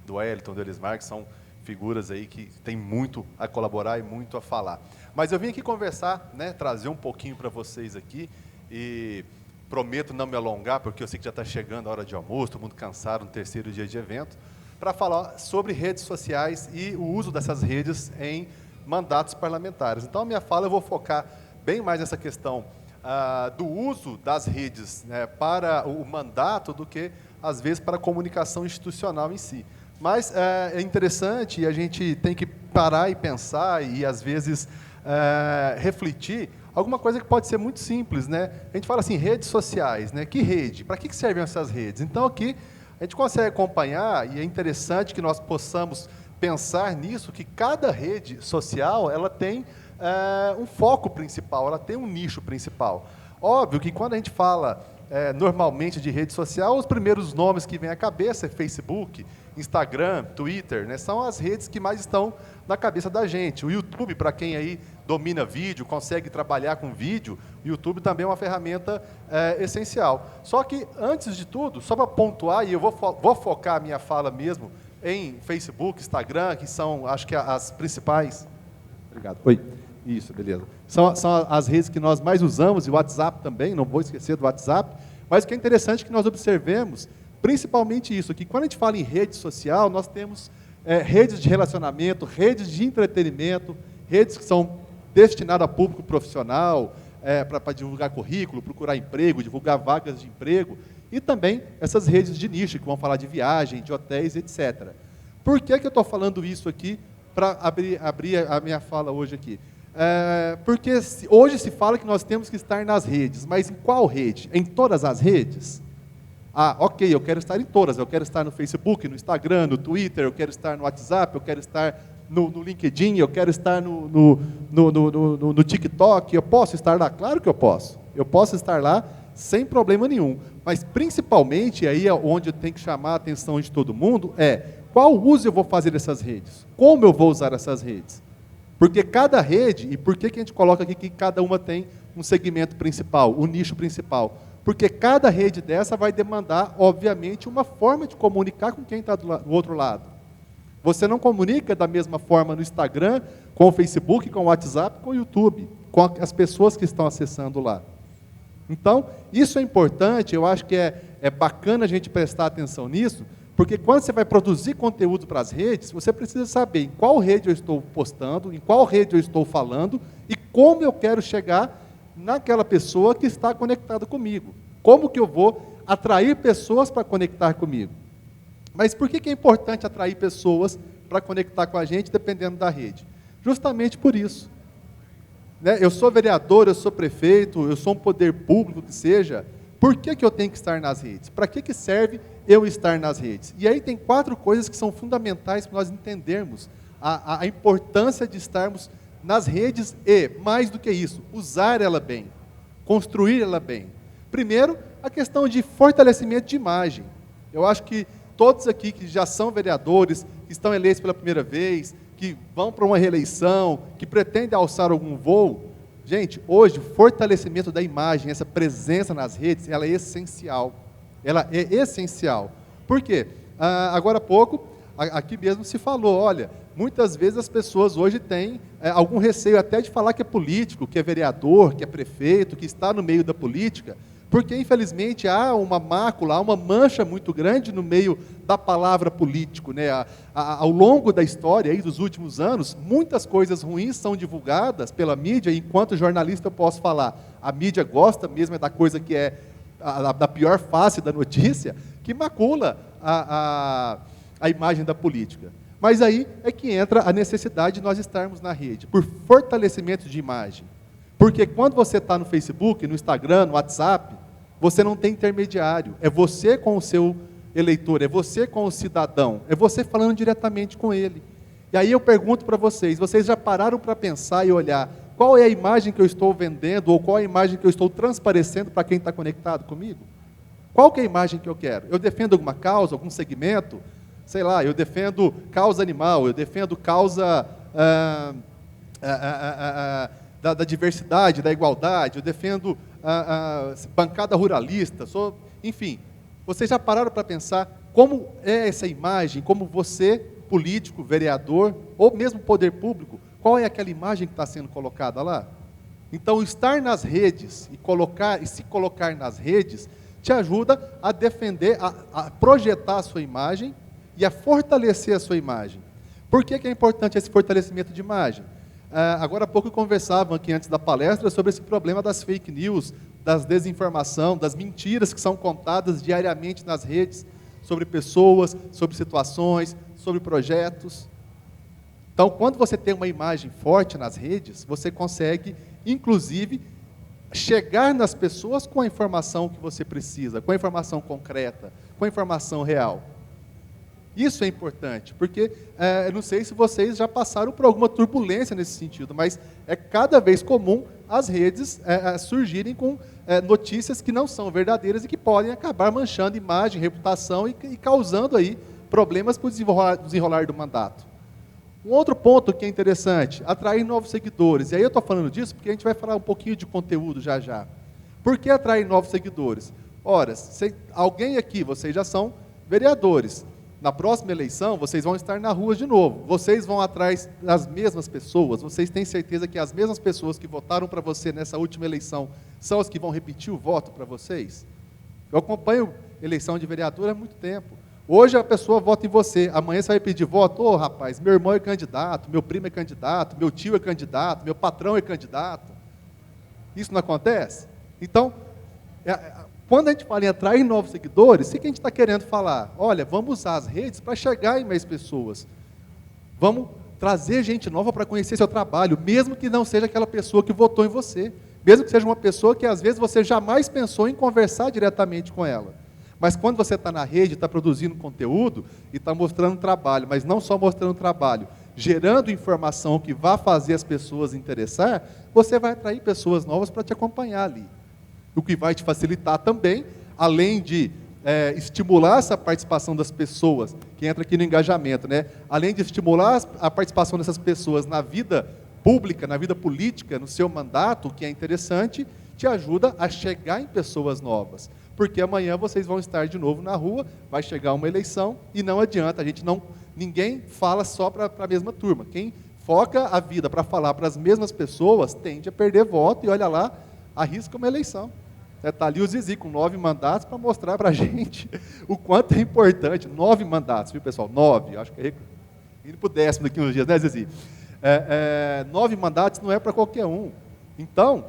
do Wellington, do Elismar, que são figuras aí que têm muito a colaborar e muito a falar. Mas eu vim aqui conversar, né, trazer um pouquinho para vocês aqui, e prometo não me alongar, porque eu sei que já está chegando a hora de almoço, todo mundo cansado no terceiro dia de evento, para falar sobre redes sociais e o uso dessas redes em mandatos parlamentares. Então, a minha fala eu vou focar bem mais nessa questão do uso das redes, né, para o mandato do que, às vezes, para a comunicação institucional em si. Mas é interessante e a gente tem que parar e pensar e, às vezes, refletir alguma coisa que pode ser muito simples, né? A gente fala assim, redes sociais, né? Que rede? Para que servem essas redes? Então, aqui, a gente consegue acompanhar, e é interessante que nós possamos pensar nisso, que cada rede social ela tem um foco principal, ela tem um nicho principal. Óbvio que quando a gente fala normalmente de rede social, os primeiros nomes que vêm à cabeça é Facebook, Instagram, Twitter, né? São as redes que mais estão na cabeça da gente. O YouTube, para quem aí domina vídeo, consegue trabalhar com vídeo, o YouTube também é uma ferramenta essencial. Só que, antes de tudo, só para pontuar, e eu vou focar a minha fala mesmo em Facebook, Instagram, que são, acho que, as principais. Obrigado. Oi. Isso, beleza. São as redes que nós mais usamos, e o WhatsApp também, não vou esquecer do WhatsApp, mas o que é interessante é que nós observemos, principalmente isso, que quando a gente fala em rede social, nós temos redes de relacionamento, redes de entretenimento, redes que são destinadas a público profissional, para divulgar currículo, procurar emprego, divulgar vagas de emprego, e também essas redes de nicho, que vão falar de viagem, de hotéis, etc. Por que eu estou falando isso aqui, para abrir a minha fala hoje aqui? Porque hoje se fala que nós temos que estar nas redes, mas em qual rede? Em todas as redes? Ok, eu quero estar em todas, eu quero estar no Facebook, no Instagram, no Twitter, eu quero estar no WhatsApp, eu quero estar no LinkedIn, eu quero estar no TikTok, eu posso estar lá? Claro que eu posso estar lá sem problema nenhum, mas principalmente, aí é onde eu tenho que chamar a atenção de todo mundo, qual uso eu vou fazer dessas redes? Como eu vou usar essas redes? Porque cada rede, e por que a gente coloca aqui que cada uma tem um segmento principal, um nicho principal? Porque cada rede dessa vai demandar, obviamente, uma forma de comunicar com quem está do outro lado. Você não comunica da mesma forma no Instagram, com o Facebook, com o WhatsApp, com o YouTube, com as pessoas que estão acessando lá. Então, isso é importante, eu acho que é bacana a gente prestar atenção nisso, porque quando você vai produzir conteúdo para as redes, você precisa saber em qual rede eu estou postando, em qual rede eu estou falando e como eu quero chegar naquela pessoa que está conectada comigo. Como que eu vou atrair pessoas para conectar comigo? Mas por que é importante atrair pessoas para conectar com a gente, dependendo da rede? Justamente por isso. Né? Eu sou vereador, eu sou prefeito, eu sou um poder público que seja. Por que eu tenho que estar nas redes? Para que serve eu estar nas redes? E aí tem 4 coisas que são fundamentais para nós entendermos a importância de estarmos nas redes e, mais do que isso, usar ela bem, construir ela bem. Primeiro, a questão de fortalecimento de imagem. Eu acho que todos aqui que já são vereadores, que estão eleitos pela primeira vez, que vão para uma reeleição, que pretendem alçar algum voo, gente, hoje, o fortalecimento da imagem, essa presença nas redes, ela é essencial. Ela é essencial. Por quê? Agora há pouco, aqui mesmo se falou, olha, muitas vezes as pessoas hoje têm algum receio até de falar que é político, que é vereador, que é prefeito, que está no meio da política, porque, infelizmente, há uma mácula, há uma mancha muito grande no meio da palavra político, né? Ao longo da história, aí, dos últimos anos, muitas coisas ruins são divulgadas pela mídia, e enquanto jornalista eu posso falar, a mídia gosta mesmo da coisa que é da pior face da notícia, que macula a imagem da política. Mas aí é que entra a necessidade de nós estarmos na rede, por fortalecimento de imagem. Porque quando você está no Facebook, no Instagram, no WhatsApp, Você não tem intermediário. É você com o seu eleitor, é você com o cidadão, é você falando diretamente com ele. E aí eu pergunto para vocês já pararam para pensar e olhar qual é a imagem que eu estou vendendo ou qual é a imagem que eu estou transparecendo para quem está conectado comigo? Qual que é a imagem que eu quero? Eu defendo alguma causa, algum segmento? Sei lá, eu defendo causa animal, eu defendo causa da diversidade, da igualdade, eu defendo bancada ruralista, enfim. Vocês já pararam para pensar como é essa imagem, como você, político, vereador, ou mesmo poder público, qual é aquela imagem que está sendo colocada lá? Então, estar nas redes e se colocar nas redes te ajuda a defender, a projetar a sua imagem e a fortalecer a sua imagem. Por que é importante esse fortalecimento de imagem? Agora há pouco conversavam aqui antes da palestra sobre esse problema das fake news, das desinformação, das mentiras que são contadas diariamente nas redes, sobre pessoas, sobre situações, sobre projetos. Então, quando você tem uma imagem forte nas redes, você consegue, inclusive, chegar nas pessoas com a informação que você precisa, com a informação concreta, com a informação real. Isso é importante, porque eu não sei se vocês já passaram por alguma turbulência nesse sentido, mas é cada vez comum as redes surgirem com notícias que não são verdadeiras e que podem acabar manchando imagem, reputação e causando aí problemas para o desenrolar do mandato. Um outro ponto que é interessante, atrair novos seguidores. E aí eu estou falando disso porque a gente vai falar um pouquinho de conteúdo já já. Por que atrair novos seguidores? Ora, alguém aqui, vocês já são vereadores. Na próxima eleição, vocês vão estar na rua de novo. Vocês vão atrás das mesmas pessoas. Vocês têm certeza que as mesmas pessoas que votaram para você nessa última eleição são as que vão repetir o voto para vocês? Eu acompanho eleição de vereador há muito tempo. Hoje a pessoa vota em você, amanhã você vai pedir voto. Ô, rapaz, meu irmão é candidato, meu primo é candidato, meu tio é candidato, meu patrão é candidato. Isso não acontece? Então, quando a gente fala em atrair novos seguidores, o que a gente está querendo falar? Olha, vamos usar as redes para chegar em mais pessoas. Vamos trazer gente nova para conhecer seu trabalho, mesmo que não seja aquela pessoa que votou em você. Mesmo que seja uma pessoa que às vezes você jamais pensou em conversar diretamente com ela. Mas quando você está na rede, está produzindo conteúdo e está mostrando trabalho, mas não só mostrando trabalho, gerando informação que vá fazer as pessoas interessar, você vai atrair pessoas novas para te acompanhar ali. O que vai te facilitar também, além de estimular essa participação das pessoas, que entra aqui no engajamento, né? Além de estimular a participação dessas pessoas na vida pública, na vida política, no seu mandato, o que é interessante, te ajuda a chegar em pessoas novas. Porque amanhã vocês vão estar de novo na rua, vai chegar uma eleição e não adianta, ninguém fala só para a mesma turma. Quem foca a vida para falar para as mesmas pessoas tende a perder voto e olha lá, arrisca uma eleição. Está ali o Zizi com 9 mandatos para mostrar para a gente o quanto é importante. 9 mandatos, viu pessoal? 9, acho que é indo para o 10º daqui uns dias, né Zizi? 9 mandatos não é para qualquer um. Então,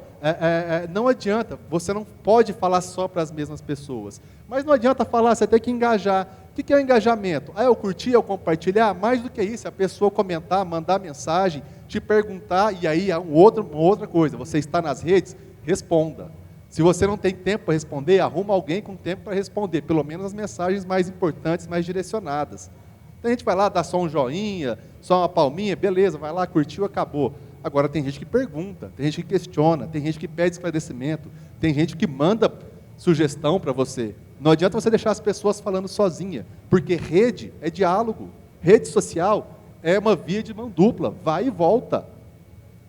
não adianta, você não pode falar só para as mesmas pessoas. Mas não adianta falar, você tem que engajar. O que é o engajamento? Eu curtir, eu compartilhar? Mais do que isso, a pessoa comentar, mandar mensagem, te perguntar, e aí uma outra coisa, você está nas redes, responda. Se você não tem tempo para responder, arruma alguém com tempo para responder, pelo menos as mensagens mais importantes, mais direcionadas. Então a gente vai lá, dá só um joinha, só uma palminha, beleza, vai lá, curtiu, acabou. Agora tem gente que pergunta, tem gente que questiona, tem gente que pede esclarecimento, tem gente que manda sugestão para você. Não adianta você deixar as pessoas falando sozinha, porque rede é diálogo, rede social é uma via de mão dupla, vai e volta.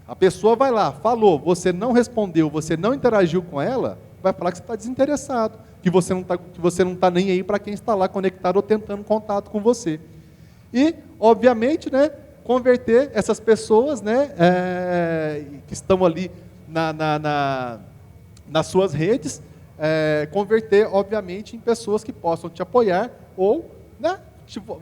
A pessoa vai lá, falou, você não respondeu, você não interagiu com ela, vai falar que você está desinteressado, que você não está nem aí para quem está lá conectado ou tentando contato com você. E, obviamente, né, converter essas pessoas, né, que estão ali nas suas redes, converter, obviamente, em pessoas que possam te apoiar ou, né,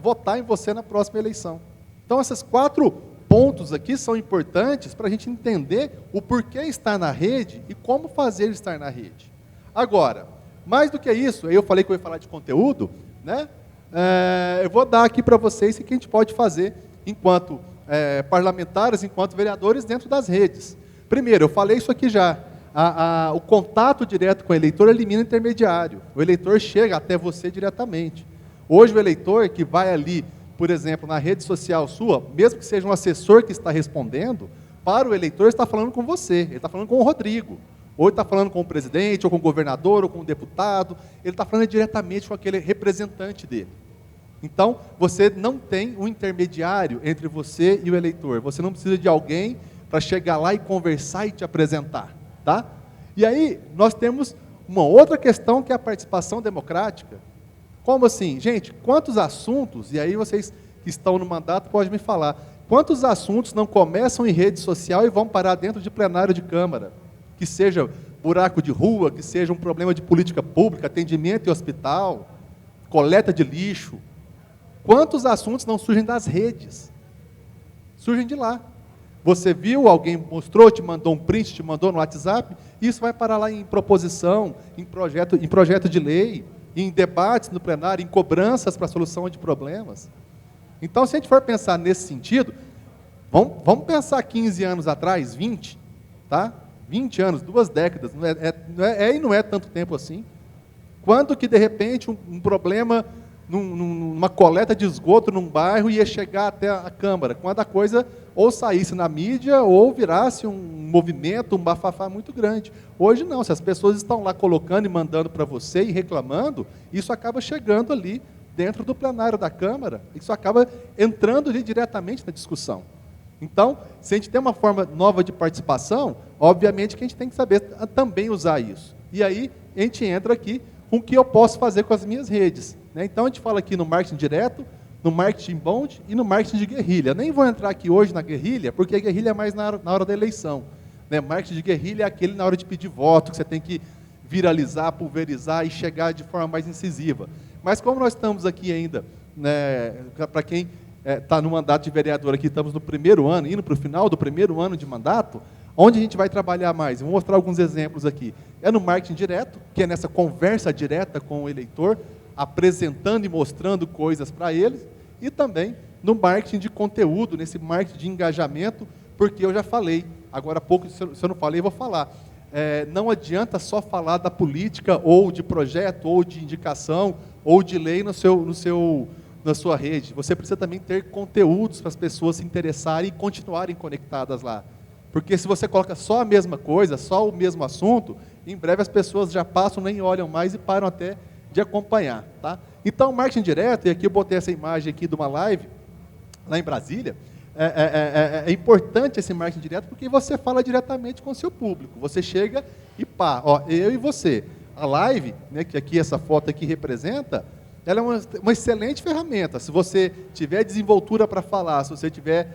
votar em você na próxima eleição. Então, esses 4 pontos aqui são importantes para a gente entender o porquê estar na rede e como fazer estar na rede. Agora, mais do que isso, eu falei que eu ia falar de conteúdo, né? Eu vou dar aqui para vocês o que a gente pode fazer enquanto parlamentares, enquanto vereadores dentro das redes. Primeiro, eu falei isso aqui já, o contato direto com o eleitor elimina o intermediário. O eleitor chega até você diretamente. Hoje o eleitor que vai ali, por exemplo, na rede social sua, mesmo que seja um assessor que está respondendo, para o eleitor ele está falando com você, ele está falando com o Rodrigo, ou ele está falando com o presidente, ou com o governador, ou com o deputado, ele está falando diretamente com aquele representante dele. Então, você não tem um intermediário entre você e o eleitor, você não precisa de alguém para chegar lá e conversar e te apresentar, tá? E aí, nós temos uma outra questão que é a participação democrática. Como assim? Gente, quantos assuntos, e aí vocês que estão no mandato podem me falar, quantos assuntos não começam em rede social e vão parar dentro de plenário de Câmara? Que seja buraco de rua, que seja um problema de política pública, atendimento em hospital, coleta de lixo. Quantos assuntos não surgem das redes? Surgem de lá. Você viu, alguém mostrou, te mandou um print, te mandou no WhatsApp, isso vai parar lá em proposição, em projeto de lei, em debates no plenário, em cobranças para a solução de problemas. Então, se a gente for pensar nesse sentido, vamos pensar 15 anos atrás, 20, tá? 20 anos, 2 décadas, não é tanto tempo assim. Quando que, de repente, um problema, numa coleta de esgoto num bairro ia chegar até a Câmara? Quando a coisa ou saísse na mídia ou virasse um movimento, um bafafá muito grande. Hoje não, se as pessoas estão lá colocando e mandando para você e reclamando, isso acaba chegando ali dentro do plenário da Câmara, isso acaba entrando ali diretamente na discussão. Então, se a gente tem uma forma nova de participação, obviamente que a gente tem que saber também usar isso. E aí, a gente entra aqui com o que eu posso fazer com as minhas redes, né? Então, a gente fala aqui no marketing direto, no marketing inbound e no marketing de guerrilha. Nem vou entrar aqui hoje na guerrilha, porque a guerrilha é mais na hora da eleição, né? Marketing de guerrilha é aquele na hora de pedir voto, que você tem que viralizar, pulverizar e chegar de forma mais incisiva. Mas como nós estamos aqui ainda, né, para quem está no mandato de vereador aqui, estamos no primeiro ano, indo para o final do primeiro ano de mandato, onde a gente vai trabalhar mais? Vou mostrar alguns exemplos aqui. É no marketing direto, que é nessa conversa direta com o eleitor, apresentando e mostrando coisas para eles, e também no marketing de conteúdo, nesse marketing de engajamento, porque eu já falei, agora há pouco, se eu não falei, eu vou falar. Não adianta só falar da política, ou de projeto, ou de indicação, ou de lei na sua rede. Você precisa também ter conteúdos para as pessoas se interessarem e continuarem conectadas lá. Porque se você coloca só a mesma coisa, só o mesmo assunto, em breve as pessoas já passam, nem olham mais e param até de acompanhar. Tá? Então, marketing direto, e aqui eu botei essa imagem aqui de uma live, lá em Brasília, é importante esse marketing direto porque você fala diretamente com o seu público. Você chega e pá, ó, eu e você. A live, né, que aqui essa foto aqui representa, ela é uma excelente ferramenta. Se você tiver desenvoltura para falar, se você tiver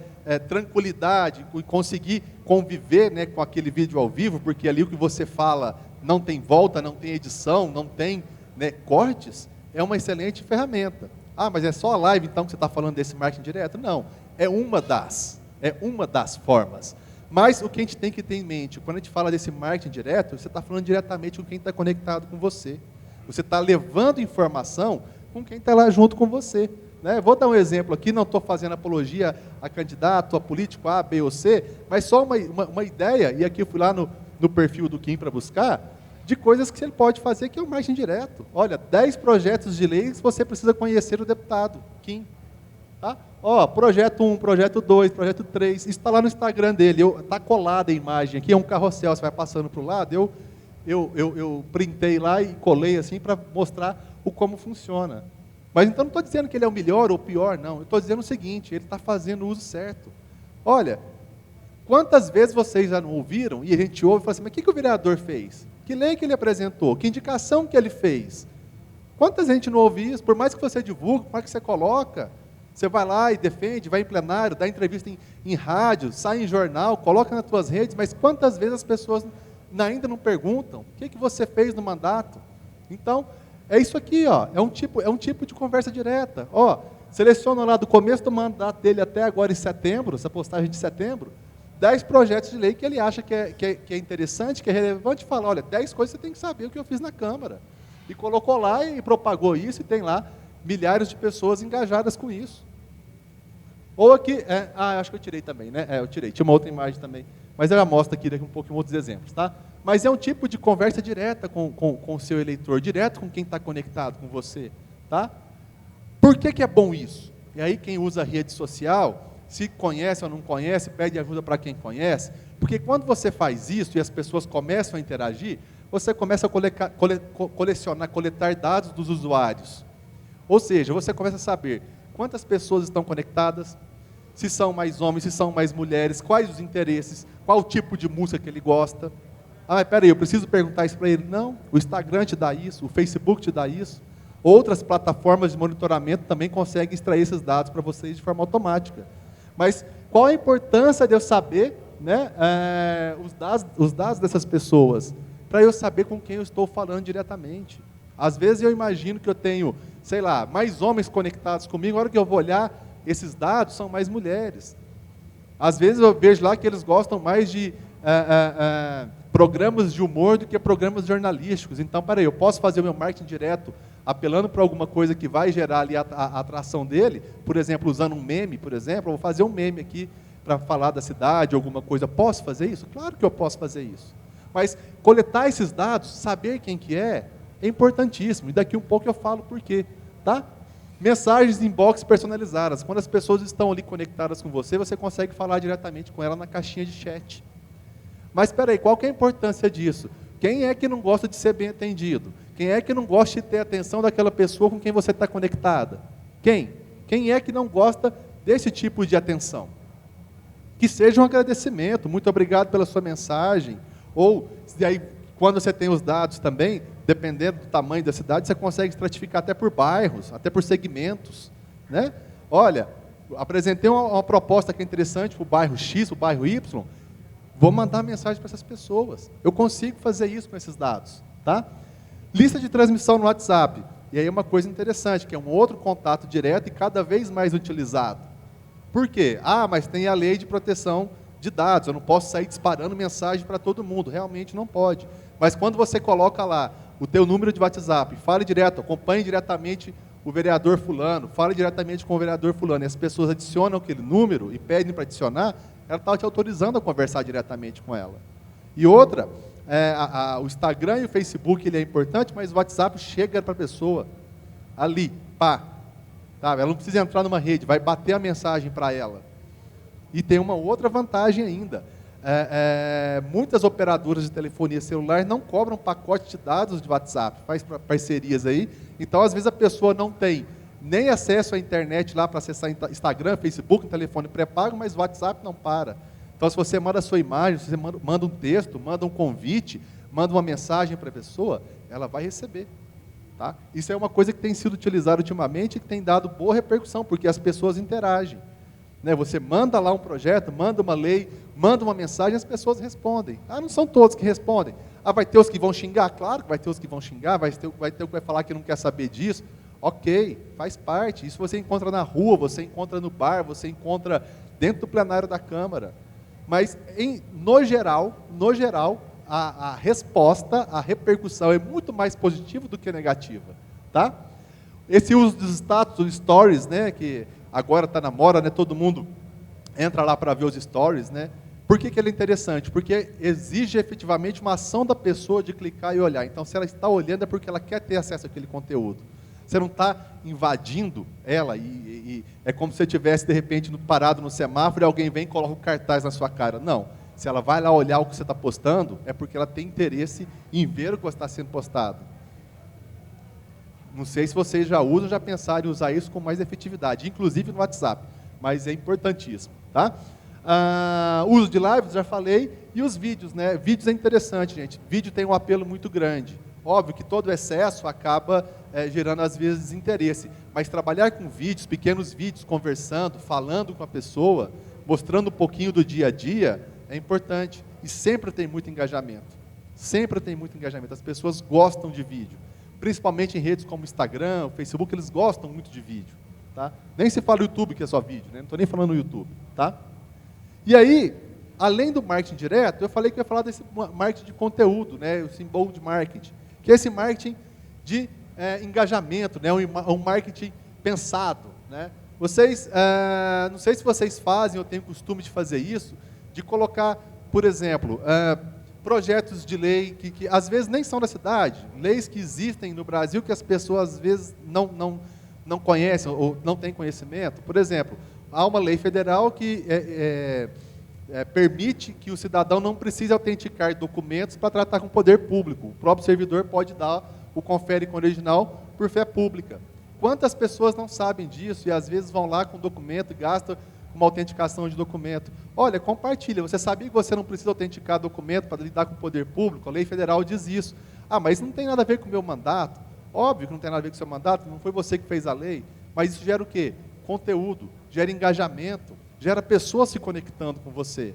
tranquilidade e conseguir conviver, né, com aquele vídeo ao vivo, porque ali o que você fala não tem volta, não tem edição, não tem, né, cortes, é uma excelente ferramenta. Ah, mas é só a live então que você está falando desse marketing direto? Não, é uma das formas. Mas o que a gente tem que ter em mente, quando a gente fala desse marketing direto, você está falando diretamente com quem está conectado com você. Você está levando informação com quem está lá junto com você. Né? Vou dar um exemplo aqui, não estou fazendo apologia a candidato, a político A, B ou C, mas só uma ideia, e aqui eu fui lá no perfil do Kim para buscar, de coisas que ele pode fazer, que é o marketing direto. Olha, 10 projetos de leis você precisa conhecer o deputado, Kim. Tá? Ó, projeto 1, projeto 2, projeto 3, isso está lá no Instagram dele, está colada a imagem aqui, é um carrossel, você vai passando para o lado, eu printei lá e colei assim para mostrar como funciona. Mas então não estou dizendo que ele é o melhor ou o pior, não. Eu estou dizendo o seguinte, ele está fazendo o uso certo. Olha, quantas vezes vocês já não ouviram, e a gente ouve e fala assim, mas o que o vereador fez? Que lei que ele apresentou? Que indicação que ele fez? Quantas gente não ouve isso? Por mais que você divulgue, por mais que você coloca, você vai lá e defende, vai em plenário, dá entrevista em rádio, sai em jornal, coloca nas suas redes, mas quantas vezes as pessoas ainda não perguntam o que você fez no mandato? Então, é isso aqui, ó, é um tipo de conversa direta. Ó, seleciona lá do começo do mandato dele até agora em setembro, essa postagem de setembro, 10 projetos de lei que ele acha que é interessante, que é relevante, e fala, olha, 10 coisas que você tem que saber o que eu fiz na Câmara. E colocou lá e propagou isso, e tem lá milhares de pessoas engajadas com isso. Ou aqui, acho que eu tirei também, né? Eu tirei, tinha uma outra imagem também, mas eu já mostro aqui daqui um pouco outros exemplos, tá? Mas é um tipo de conversa direta com o seu eleitor, direto com quem está conectado com você. Tá? Por que é bom isso? E aí quem usa a rede social, se conhece ou não conhece, pede ajuda para quem conhece, porque quando você faz isso e as pessoas começam a interagir, você começa a coletar dados dos usuários. Ou seja, você começa a saber quantas pessoas estão conectadas, se são mais homens, se são mais mulheres, quais os interesses, qual o tipo de música que ele gosta. Ah, mas peraí, eu preciso perguntar isso para ele? Não, o Instagram te dá isso, o Facebook te dá isso. Outras plataformas de monitoramento também conseguem extrair esses dados para vocês de forma automática. Mas qual a importância de eu saber, né, os dados dessas pessoas? Para eu saber com quem eu estou falando diretamente. Às vezes eu imagino que eu tenho, sei lá, mais homens conectados comigo, na hora que eu vou olhar, esses dados são mais mulheres. Às vezes eu vejo lá que eles gostam mais de programas de humor do que programas jornalísticos. Então, peraí, eu posso fazer o meu marketing direto apelando para alguma coisa que vai gerar ali a atração dele, por exemplo, usando um meme, por exemplo, eu vou fazer um meme aqui para falar da cidade, alguma coisa. Posso fazer isso? Claro que eu posso fazer isso. Mas coletar esses dados, saber quem que é importantíssimo. E daqui um pouco eu falo por quê. Tá? Mensagens inbox personalizadas. Quando as pessoas estão ali conectadas com você, você consegue falar diretamente com ela na caixinha de chat. Mas espera aí, qual que é a importância disso? Quem é que não gosta de ser bem atendido? Quem é que não gosta de ter a atenção daquela pessoa com quem você está conectada? Quem? Quem é que não gosta desse tipo de atenção? Que seja um agradecimento, muito obrigado pela sua mensagem. Ou, e aí, quando você tem os dados também, dependendo do tamanho da cidade, você consegue estratificar até por bairros, até por segmentos. Né? Olha, apresentei uma proposta que é interessante para o bairro X, para o bairro Y, vou mandar mensagem para essas pessoas. Eu consigo fazer isso com esses dados. Tá? Lista de transmissão no WhatsApp. E aí é uma coisa interessante, que é um outro contato direto e cada vez mais utilizado. Por quê? Ah, mas tem a lei de proteção de dados, eu não posso sair disparando mensagem para todo mundo. Realmente não pode. Mas quando você coloca lá o teu número de WhatsApp, fale direto, acompanhe diretamente o vereador fulano, fale diretamente com o vereador fulano, e as pessoas adicionam aquele número e pedem para adicionar, ela está te autorizando a conversar diretamente com ela. E outra, o Instagram e o Facebook ele é importante, mas o WhatsApp chega para a pessoa ali, pá. Tá? Ela não precisa entrar numa rede, vai bater a mensagem para ela. E tem uma outra vantagem ainda. Muitas operadoras de telefonia celular não cobram pacote de dados de WhatsApp, faz parcerias aí. Então, às vezes, a pessoa não tem nem acesso à internet lá para acessar Instagram, Facebook, telefone pré-pago, mas o WhatsApp não para. Então, se você manda a sua imagem, se você manda um texto, manda um convite, manda uma mensagem para a pessoa, ela vai receber. Tá? Isso é uma coisa que tem sido utilizada ultimamente e que tem dado boa repercussão, porque as pessoas interagem. Né? Você manda lá um projeto, manda uma lei, manda uma mensagem, as pessoas respondem. Ah, não são todos que respondem. Ah, vai ter os que vão xingar? Claro que vai ter os que vão xingar, vai ter o que vai falar que não quer saber disso. Ok, faz parte. Isso você encontra na rua, você encontra no bar, você encontra dentro do plenário da Câmara. Mas, no geral, a resposta, a repercussão é muito mais positiva do que negativa. Tá? Esse uso dos status, dos stories, né, que agora está na moda, né, todo mundo entra lá para ver os stories. Né? Por que ele é interessante? Porque exige efetivamente uma ação da pessoa de clicar e olhar. Então, se ela está olhando é porque ela quer ter acesso àquele conteúdo. Você não está invadindo ela e é como se você estivesse, de repente, parado no semáforo e alguém vem e coloca um cartaz na sua cara. Não. Se ela vai lá olhar o que você está postando, é porque ela tem interesse em ver o que está sendo postado. Não sei se vocês já usam, já pensaram em usar isso com mais efetividade, inclusive no WhatsApp, mas é importantíssimo. Tá? Uso de lives, já falei, e os vídeos. Né? Vídeos é interessante, gente. Vídeo tem um apelo muito grande. Óbvio que todo excesso acaba gerando, às vezes, desinteresse. Mas trabalhar com vídeos, pequenos vídeos, conversando, falando com a pessoa, mostrando um pouquinho do dia a dia, é importante. E sempre tem muito engajamento. Sempre tem muito engajamento. As pessoas gostam de vídeo. Principalmente em redes como Instagram, Facebook, eles gostam muito de vídeo. Tá? Nem se fala YouTube, que é só vídeo. Né? Não estou nem falando no YouTube. Tá? E aí, além do marketing direto, eu falei que eu ia falar desse marketing de conteúdo, né? O symbol de marketing. Que é esse marketing de engajamento, né? Um marketing pensado. Né? Vocês, não sei se vocês fazem, eu tenho costume de fazer isso, de colocar, por exemplo, projetos de lei que às vezes nem são da cidade, leis que existem no Brasil que as pessoas às vezes não conhecem ou não têm conhecimento. Por exemplo, há uma lei federal que permite que o cidadão não precise autenticar documentos para tratar com o poder público. O próprio servidor pode dar o confere com o original por fé pública. Quantas pessoas não sabem disso e às vezes vão lá com documento e gastam uma autenticação de documento? Olha, compartilha. Você sabia que você não precisa autenticar documento para lidar com o poder público? A lei federal diz isso. Ah, mas não tem nada a ver com o meu mandato. Óbvio que não tem nada a ver com o seu mandato, não foi você que fez a lei. Mas isso gera o quê? Conteúdo, gera engajamento, gera pessoas se conectando com você.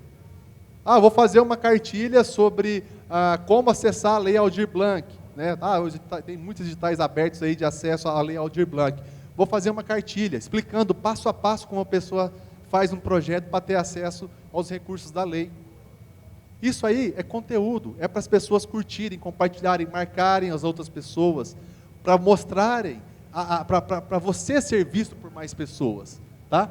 Ah, vou fazer uma cartilha sobre como acessar a Lei Aldir Blanc. Né? Hoje tem muitos editais abertos aí de acesso à Lei Aldir Blanc. Vou fazer uma cartilha explicando passo a passo como a pessoa faz um projeto para ter acesso aos recursos da lei. Isso aí é conteúdo, é para as pessoas curtirem, compartilharem, marcarem as outras pessoas, para mostrarem, para você ser visto por mais pessoas. Tá?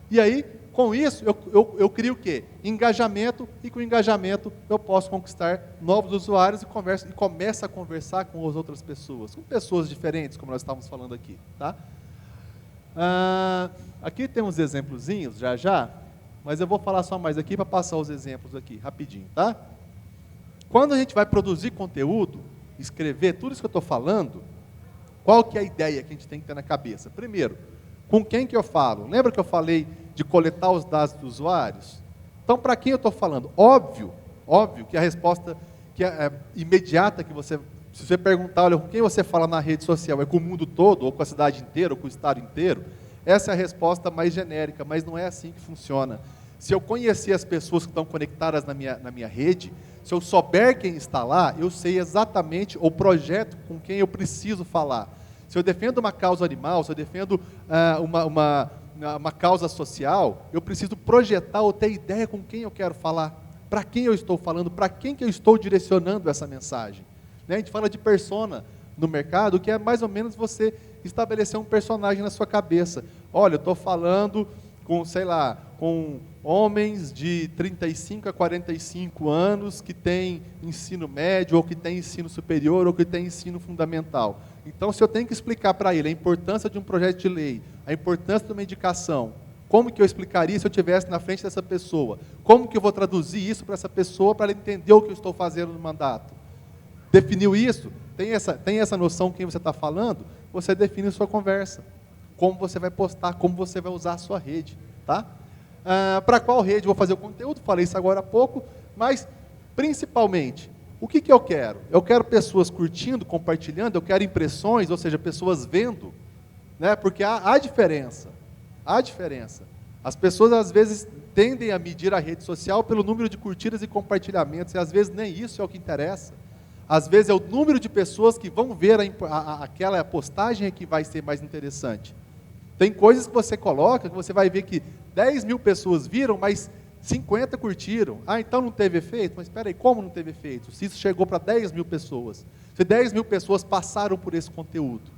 E aí, com isso, eu crio o quê? Engajamento, e com engajamento eu posso conquistar novos usuários e começo a conversar com as outras pessoas, com pessoas diferentes, como nós estávamos falando aqui. Tá? Aqui tem uns exemplozinhos, já, mas eu vou falar só mais aqui para passar os exemplos aqui, rapidinho. Tá? Quando a gente vai produzir conteúdo, escrever, tudo isso que eu estou falando, qual que é a ideia que a gente tem que ter na cabeça? Primeiro, com quem que eu falo? Lembra que eu falei de coletar os dados dos usuários? Então, para quem eu estou falando? Óbvio que a resposta que é imediata que você, se você perguntar, olha, com quem você fala na rede social? É com o mundo todo, ou com a cidade inteira, ou com o estado inteiro? Essa é a resposta mais genérica, mas não é assim que funciona. Se eu conhecer as pessoas que estão conectadas na minha rede, se eu souber quem está lá, eu sei exatamente o projeto com quem eu preciso falar. Se eu defendo uma causa animal, se eu defendo uma causa social, eu preciso projetar ou ter ideia com quem eu quero falar, para quem eu estou falando, para quem que eu estou direcionando essa mensagem. Né? A gente fala de persona no mercado, que é mais ou menos você estabelecer um personagem na sua cabeça. Olha, eu estou falando com, sei lá, com homens de 35 a 45 anos que têm ensino médio, ou que têm ensino superior, ou que têm ensino fundamental. Então, se eu tenho que explicar para ele a importância de um projeto de lei, a importância de uma indicação, como que eu explicaria se eu estivesse na frente dessa pessoa? Como que eu vou traduzir isso para essa pessoa, para ela entender o que eu estou fazendo no mandato? Definiu isso? Tem essa noção quem você está falando? Você define a sua conversa. Como você vai postar, como você vai usar a sua rede. Tá? Para qual rede? Vou fazer o conteúdo, falei isso agora há pouco, mas, principalmente, o que eu quero? Eu quero pessoas curtindo, compartilhando, eu quero impressões, ou seja, pessoas vendo, né? Porque há diferença. Há diferença. As pessoas, às vezes, tendem a medir a rede social pelo número de curtidas e compartilhamentos, e às vezes nem isso é o que interessa. Às vezes é o número de pessoas que vão ver aquela postagem que vai ser mais interessante. Tem coisas que você coloca, que você vai ver que 10 mil pessoas viram, mas 50 curtiram. Então não teve efeito? Mas espera aí, como não teve efeito? Se isso chegou para 10 mil pessoas, se 10 mil pessoas passaram por esse conteúdo.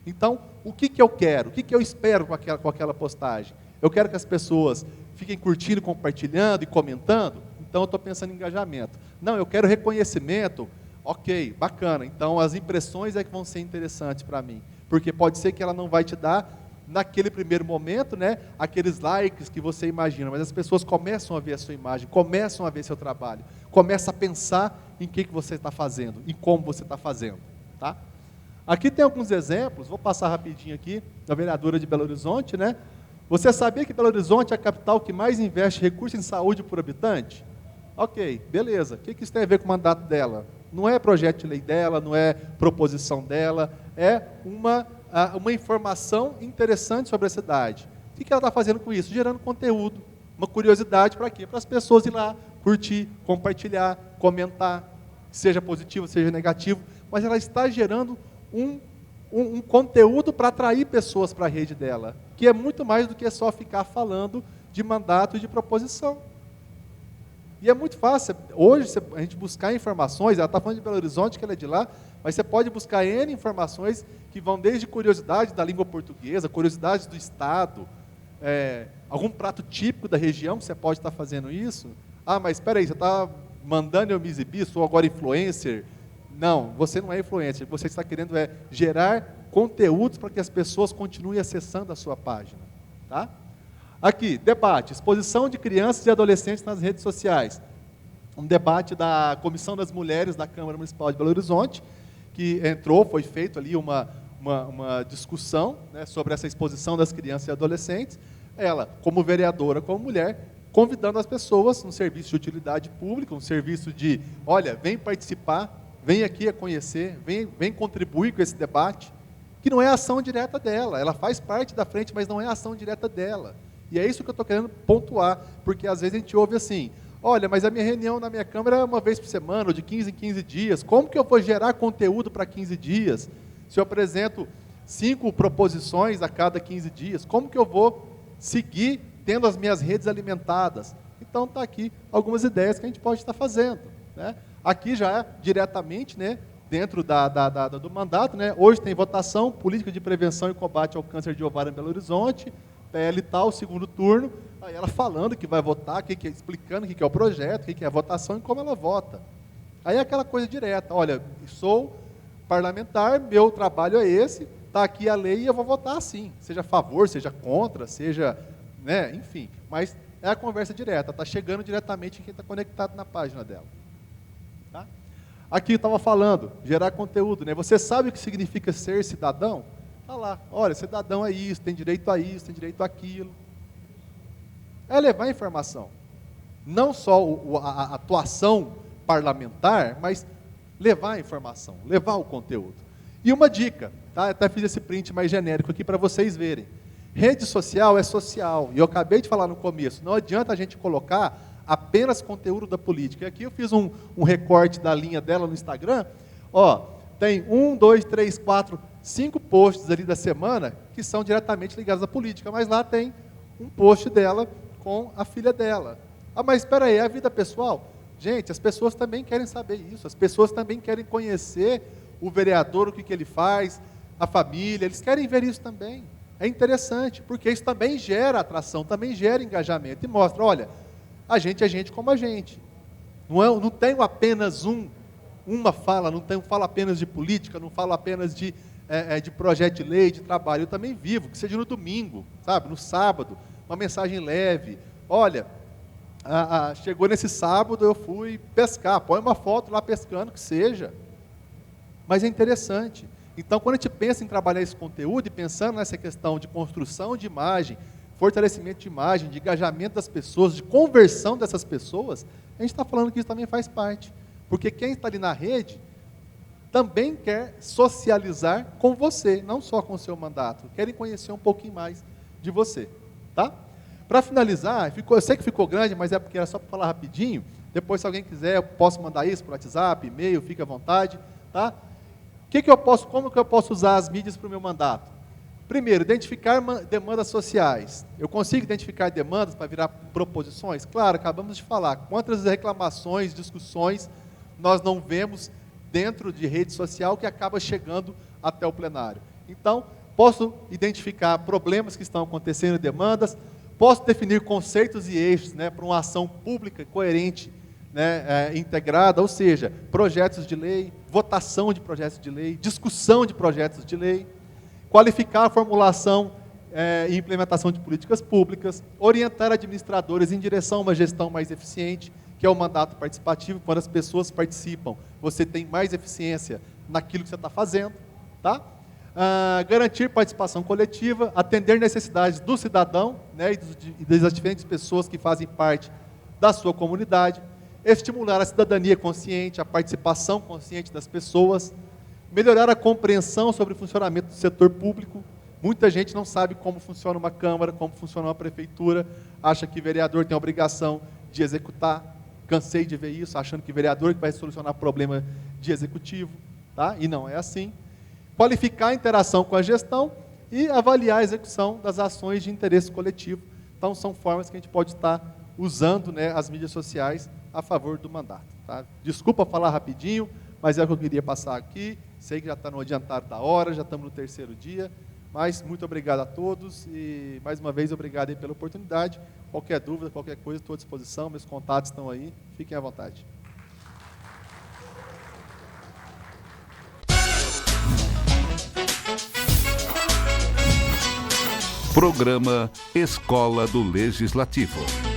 Então, o que eu quero? O que eu espero com aquela postagem? Eu quero que as pessoas fiquem curtindo, compartilhando e comentando? Então eu estou pensando em engajamento. Não, eu quero reconhecimento. Ok, bacana. Então as impressões é que vão ser interessantes para mim. Porque pode ser que ela não vai te dar, naquele primeiro momento, né, aqueles likes que você imagina, mas as pessoas começam a ver a sua imagem, começam a ver seu trabalho, começam a pensar em que você está fazendo, em como você está fazendo. Tá? Aqui tem alguns exemplos, vou passar rapidinho aqui, da vereadora de Belo Horizonte. Né? Você sabia que Belo Horizonte é a capital que mais investe recursos em saúde por habitante? Ok, beleza. O que isso tem a ver com o mandato dela? Não é projeto de lei dela, não é proposição dela, é uma informação interessante sobre a cidade. O que ela está fazendo com isso? Gerando conteúdo, uma curiosidade para quê? Para as pessoas ir lá, curtir, compartilhar, comentar, seja positivo, seja negativo, mas ela está gerando um conteúdo para atrair pessoas para a rede dela, que é muito mais do que só ficar falando de mandato e de proposição. E é muito fácil, hoje, a gente buscar informações, ela está falando de Belo Horizonte, que ela é de lá, mas você pode buscar N informações que vão desde curiosidades da língua portuguesa, curiosidades do estado, algum prato típico da região, que você pode estar fazendo isso. Mas espera aí, você está mandando eu me exibir, sou agora influencer. Não, você não é influencer, você está querendo gerar conteúdos para que as pessoas continuem acessando a sua página. Tá? Aqui, debate, exposição de crianças e adolescentes nas redes sociais. Um debate da Comissão das Mulheres da Câmara Municipal de Belo Horizonte, que foi feito ali uma discussão, né, sobre essa exposição das crianças e adolescentes. Ela, como vereadora, como mulher, convidando as pessoas, um serviço de utilidade pública, um serviço de, olha, vem participar, vem aqui a conhecer, vem contribuir com esse debate, que não é a ação direta dela, ela faz parte da frente, mas não é a ação direta dela. E é isso que eu estou querendo pontuar, porque às vezes a gente ouve assim, olha, mas a minha reunião na minha Câmara é uma vez por semana, ou de 15 em 15 dias, como que eu vou gerar conteúdo para 15 dias? Se eu apresento 5 proposições a cada 15 dias, como que eu vou seguir tendo as minhas redes alimentadas? Então está aqui algumas ideias que a gente pode estar fazendo, né? Aqui já é diretamente, né, dentro do mandato, né? Hoje tem votação, política de prevenção e combate ao câncer de ovário em Belo Horizonte, PL tal, segundo turno, aí ela falando que vai votar, explicando o que é o projeto, o que é a votação e como ela vota. Aí é aquela coisa direta, olha, sou parlamentar, meu trabalho é esse, está aqui a lei e eu vou votar assim, seja a favor, seja contra, seja, né, enfim, mas é a conversa direta, está chegando diretamente em quem está conectado na página dela. Tá? Aqui eu estava falando, gerar conteúdo, né? Você sabe o que significa ser cidadão? Está lá, olha, cidadão é isso, tem direito a isso, tem direito àquilo. É levar a informação. Não só a atuação parlamentar, mas levar a informação, levar o conteúdo. E uma dica, tá? Eu até fiz esse print mais genérico aqui para vocês verem. Rede social é social, e eu acabei de falar no começo, não adianta a gente colocar apenas conteúdo da política. E aqui eu fiz um recorte da linha dela no Instagram, ó, tem 1, 2, 3, 4, 5 posts ali da semana que são diretamente ligados à política, mas lá tem um post dela com a filha dela. Ah, mas espera aí, é a vida pessoal? Gente, as pessoas também querem saber isso, as pessoas também querem conhecer o vereador, o que ele faz, a família, eles querem ver isso também. É interessante, porque isso também gera atração, também gera engajamento, e mostra, olha, a gente é gente como a gente. Não tenho apenas uma fala, não falo apenas de política, não falo apenas de projeto de lei, de trabalho. Eu também vivo, que seja no domingo, sabe, no sábado, uma mensagem leve. Olha, chegou nesse sábado, eu fui pescar, põe uma foto lá pescando, que seja. Mas é interessante. Então, quando a gente pensa em trabalhar esse conteúdo e pensando nessa questão de construção de imagem, fortalecimento de imagem, de engajamento das pessoas, de conversão dessas pessoas, a gente está falando que isso também faz parte. Porque quem está ali na rede também quer socializar com você, não só com o seu mandato, querem conhecer um pouquinho mais de você. Tá? Para finalizar, eu sei que ficou grande, mas é porque era só para falar rapidinho, depois se alguém quiser, eu posso mandar isso por WhatsApp, e-mail, fique à vontade. Tá? Como que eu posso usar as mídias para o meu mandato? Primeiro, identificar demandas sociais. Eu consigo identificar demandas para virar proposições? Claro, acabamos de falar. Quantas reclamações, discussões nós não vemos dentro de rede social que acaba chegando até o plenário? Então, posso identificar problemas que estão acontecendo, demandas, posso definir conceitos e eixos, né, para uma ação pública coerente, né, integrada, ou seja, projetos de lei, votação de projetos de lei, discussão de projetos de lei, qualificar a formulação e implementação de políticas públicas, orientar administradores em direção a uma gestão mais eficiente, que é o mandato participativo. Quando as pessoas participam, você tem mais eficiência naquilo que você está fazendo. Tá? Garantir participação coletiva, atender necessidades do cidadão, né, e das diferentes pessoas que fazem parte da sua comunidade, estimular a cidadania consciente, a participação consciente das pessoas, melhorar a compreensão sobre o funcionamento do setor público. Muita gente não sabe como funciona uma Câmara, como funciona uma Prefeitura, acha que vereador tem a obrigação de executar. Cansei de ver isso, achando que vereador que vai solucionar problema de executivo, tá? E não é assim. Qualificar a interação com a gestão e avaliar a execução das ações de interesse coletivo. Então, são formas que a gente pode estar usando, né, as mídias sociais a favor do mandato. Tá? Desculpa falar rapidinho, mas é o que eu queria passar aqui. Sei que já está no adiantado da hora, já estamos no 3º dia, mas muito obrigado a todos e, mais uma vez, obrigado aí pela oportunidade. Qualquer dúvida, qualquer coisa, estou à disposição, meus contatos estão aí, fiquem à vontade. Programa Escola do Legislativo.